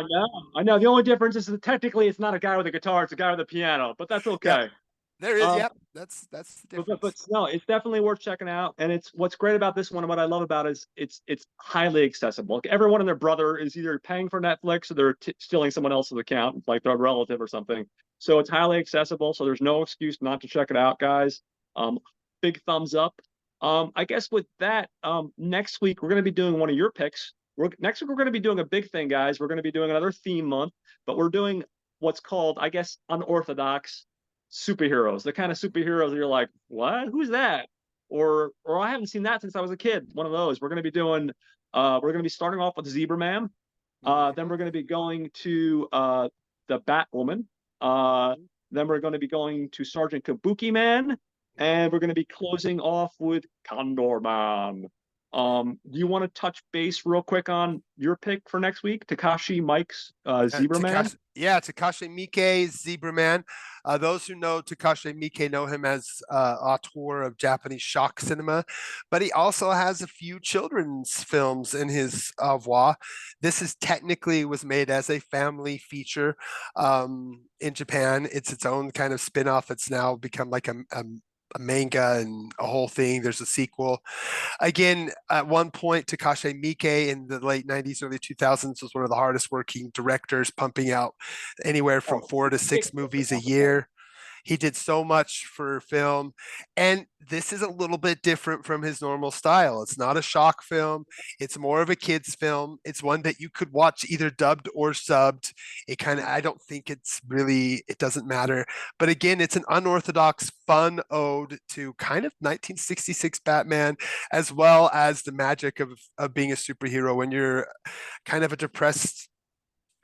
I know. The only difference is that technically it's not a guy with a guitar; it's a guy with a piano, but that's yeah, okay. there is. Um, Yep, that's the but difference. no, it's definitely worth checking out. And it's what's great about this one, and what I love about it is it's highly accessible. Like, everyone and their brother is either paying for Netflix or they're stealing someone else's account, like their relative or something. So it's highly accessible. So there's no excuse not to check it out, guys. Um, Big thumbs up. I guess with that, next week we're going to be doing one of your picks. Next week we're going to be doing a big thing, guys. We're going to be doing another theme month, but we're doing what's called, I guess, unorthodox superheroes. The kind of superheroes that you're like, what? Who's that? Or I haven't seen that since I was a kid. One of those. We're gonna be starting off with Zebra Man. Then Mhm. we're gonna be going to the Batwoman. Uh, then we're gonna be going to Sergeant Kabuki Man, and we're gonna be closing off with Condor Man. Do you want to touch base real quick on your pick for next week? Takashi Mike's Zebra Man? Takashi Miike, Zebra Man. Those who know Takashi Miike know him as auteur of Japanese shock cinema, but he also has a few children's films in his oeuvre. This is technically was made as a family feature in Japan. It's its own kind of spin-off. It's now become like a manga and a whole thing. There's a sequel. Again, at one point, Takashi Miike in the late 90s, early 2000s was one of the hardest working directors, pumping out anywhere from Oh, 4 to 6 movies a year. He did so much for film. And this is a little bit different from his normal style. It's not a shock film. It's more of a kid's film. It's one that you could watch either dubbed or subbed. I don't think it doesn't matter. But again, it's an unorthodox, fun ode to kind of 1966 Batman, as well as the magic of being a superhero when you're kind of a depressed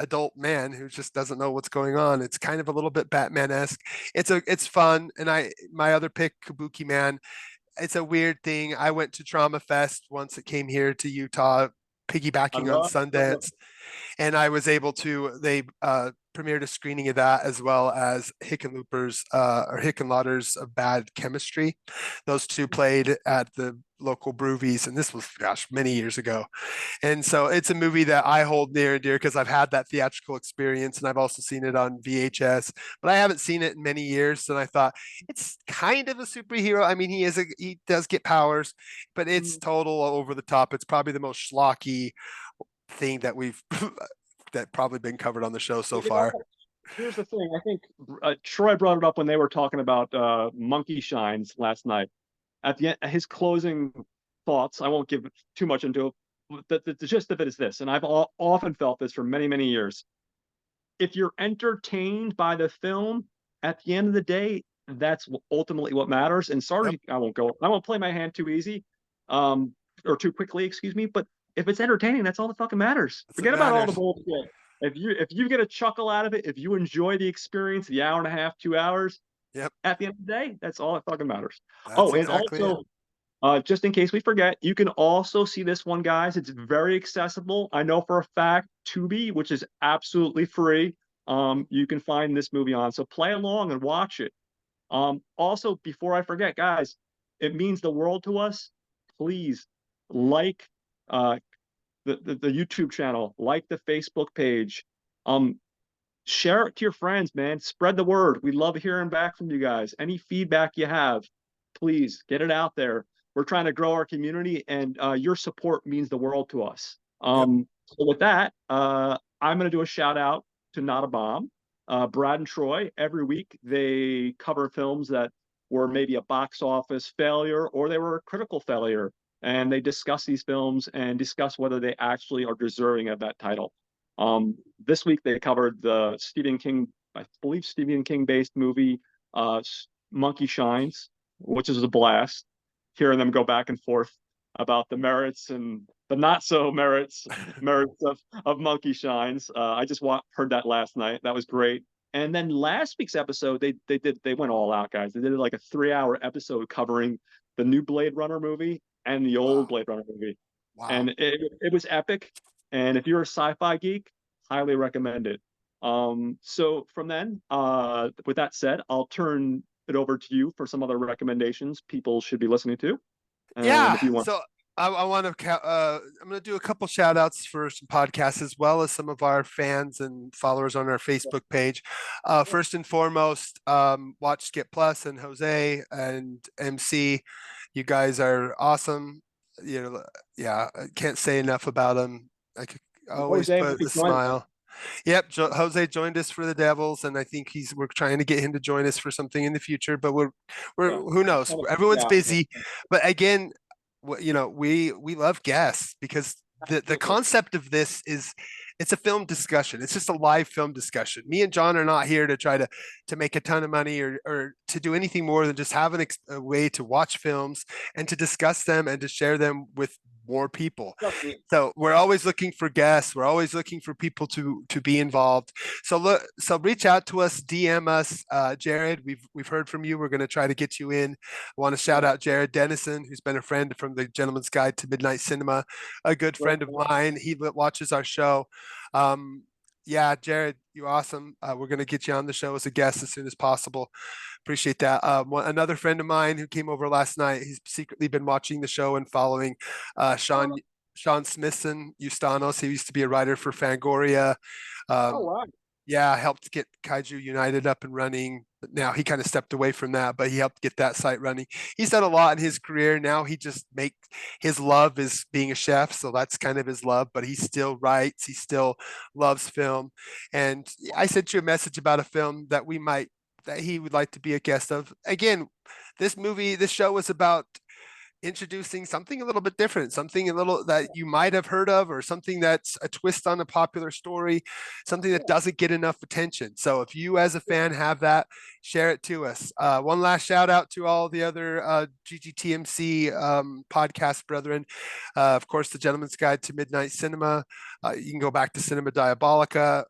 adult man who just doesn't know what's going on. It's kind of a little bit Batman-esque. It's fun. And my other pick, Kabuki Man, it's a weird thing. I went to Trauma Fest once it came here to Utah, I piggybacking on love. Sundance, and I was able to. They premiered a screening of that as well as Hickenlooper's of Bad Chemistry. Those two played at the local Broovies, and this was gosh many years ago. And so it's a movie that I hold near and dear because I've had that theatrical experience and I've also seen it on VHS, but I haven't seen it in many years. And I thought it's kind of a superhero. I mean, he does get powers, but it's Mm. total over the top. It's probably the most schlocky thing that we've that probably been covered on the show so You know far. what? Here's the thing. I think Troy brought it up when they were talking about Monkey Shines last night. At the end, his closing thoughts. I won't give too much into it. The gist of it is this, and I've often felt this for many, many years. If you're entertained by the film, at the end of the day, that's ultimately what matters. And Yep, sorry, I won't play my hand too easy, um, or too quickly, excuse me. But if it's entertaining, that's all that fucking matters. that's what Forget about all the matters. bullshit. If you get a chuckle out of it, if you enjoy the experience, the hour and a half, 2 hours, Yep, at the end of the day, that's all that fucking matters. that's Oh, and exactly it. also, just in case we forget, you can also see this one, guys. It's very accessible. I know for a fact, Tubi, which is absolutely free, you can find this movie on. So play along and watch it. Also, before I forget, guys, it means the world to us. Please like uh, the YouTube channel, like the Facebook page. Um, Share it to your friends, man. Spread the word. We love hearing back from you guys. Any feedback you have, please get it out there. We're trying to grow our community, and your support means the world to us. Yep. So with that, I'm going to do a shout out to Not a Bomb. Brad and Troy, every week they cover films that were maybe a box office failure or they were a critical failure. And they discuss these films and discuss whether they actually are deserving of that title. This week they covered the Stephen King, I believe Stephen King based movie, uh, Monkey Shines, which is a blast. Hearing them go back and forth about the merits and the not so merits of Monkey Shines. I just heard that last night. That was great. And then last week's episode, they went all out, guys. They did like a 3 hour episode covering the new Blade Runner movie and the old Wow. Blade Runner movie, Wow. and it was epic. And if you're a sci-fi geek, highly recommend it. So from then, with that said, I'll turn it over to you for some other recommendations people should be listening to. And Yeah. if you want, So I want to. I'm going to do a couple shout outs for some podcasts as well as some of our fans and followers on our Facebook page. First and foremost, watch Skip Plus and Jose and MC. You guys are awesome. You know, yeah, I can't say enough about them. I could always Jose will put be a joining us. smile. Yep, Jose joined us for the Devils, and I think we're trying to get him to join us for something in the future. But we're Yeah. who knows? Everyone's Yeah. busy, but again, you know, we love guests because the Absolutely. concept of this is it's a film discussion. It's just a live film discussion. Me and John are not here to try to make a ton of money or to do anything more than just have a way to watch films and to discuss them and to share them with more people. So we're always looking for guests. We're always looking for people to be involved. So reach out to us, DM us, Jared. We've heard from you. We're going to try to get you in. I want to shout out Jared Dennison, who's been a friend from the Gentleman's Guide to Midnight Cinema, a good friend of mine. He watches our show. Yeah, Jared, you're awesome. We're going to get you on the show as a guest as soon as possible. Appreciate that. Another friend of mine who came over last night, he's secretly been watching the show and following Sean Smithson Eustanos. He used to be a writer for Fangoria. Wow. Yeah, helped get Kaiju United up and running. But now he kind of stepped away from that, but he helped get that site running. He's done a lot in his career. Now he just his love is being a chef, so that's kind of his love. But he still writes. He still loves film. And I sent you a message about a film that he would like to be a guest of. Again, this show was about introducing something a little bit different, something a little that you might have heard of, or something that's a twist on a popular story, something that doesn't get enough attention. So if you as a fan have that, share it to us. One last shout out to all the other GGTMC podcast brethren. Of course, the Gentleman's Guide to Midnight Cinema. You can go back to Cinema Diabolica.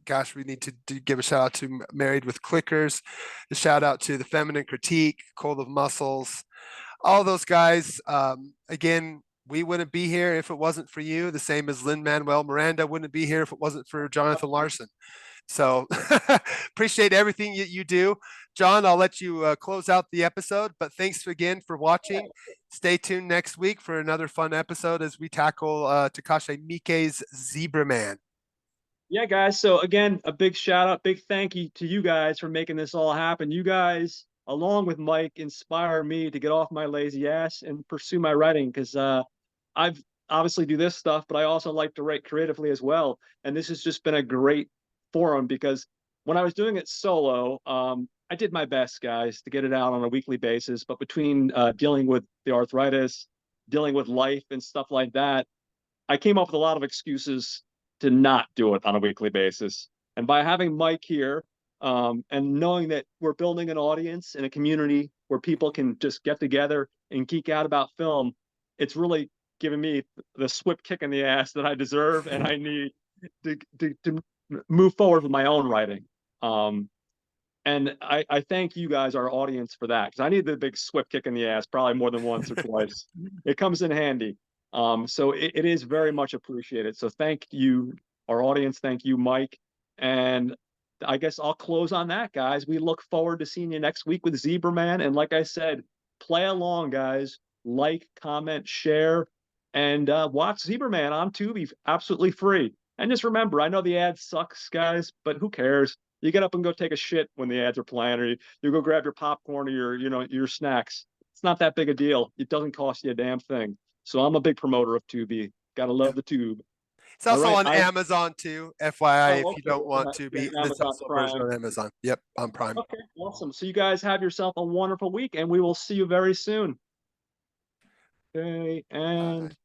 Gosh, we need to give a shout out to Married with Clickers, a shout out to the Feminine Critique, Cold of Muscles, all those guys. Again, we wouldn't be here if it wasn't for you, the same as Lin-Manuel Miranda wouldn't be here if it wasn't for Jonathan Larson. So appreciate everything you do. John, I'll let you close out the episode, but thanks again for watching. Stay tuned next week for another fun episode as we tackle Takashi Miike's Zebra Man. Yeah, guys. So again, a big shout out, big thank you to you guys for making this all happen. You guys, along with Mike, inspire me to get off my lazy ass and pursue my writing because I've obviously do this stuff, but I also like to write creatively as well. And this has just been a great forum because when I was doing it solo, I did my best, guys, to get it out on a weekly basis. But between dealing with the arthritis, dealing with life and stuff like that, I came up with a lot of excuses to not do it on a weekly basis. And by having Mike here and knowing that we're building an audience and a community where people can just get together and geek out about film, it's really given me the swift kick in the ass that I deserve and I need to move forward with my own writing. And I thank you guys, our audience, for that because I need the big swift kick in the ass probably more than once or twice. It comes in handy. So it is very much appreciated. So thank you, our audience. Thank you, Mike. And I guess I'll close on that, guys. We look forward to seeing you next week with Zebra Man. And like I said, play along, guys. Like, comment, share, and watch Zebra Man on Tubi absolutely free. And just remember, I know the ad sucks, guys, but who cares? You get up and go take a shit when the ads are playing, or you go grab your popcorn or your snacks. It's not that big a deal. It doesn't cost you a damn thing. So I'm a big promoter of Tubi. Gotta love the tube. It's also on Amazon too, FYI, if you don't want to be. It's also a version on Amazon. Yep, on Prime. Okay, awesome. So you guys have yourself a wonderful week, and we will see you very soon. Okay, and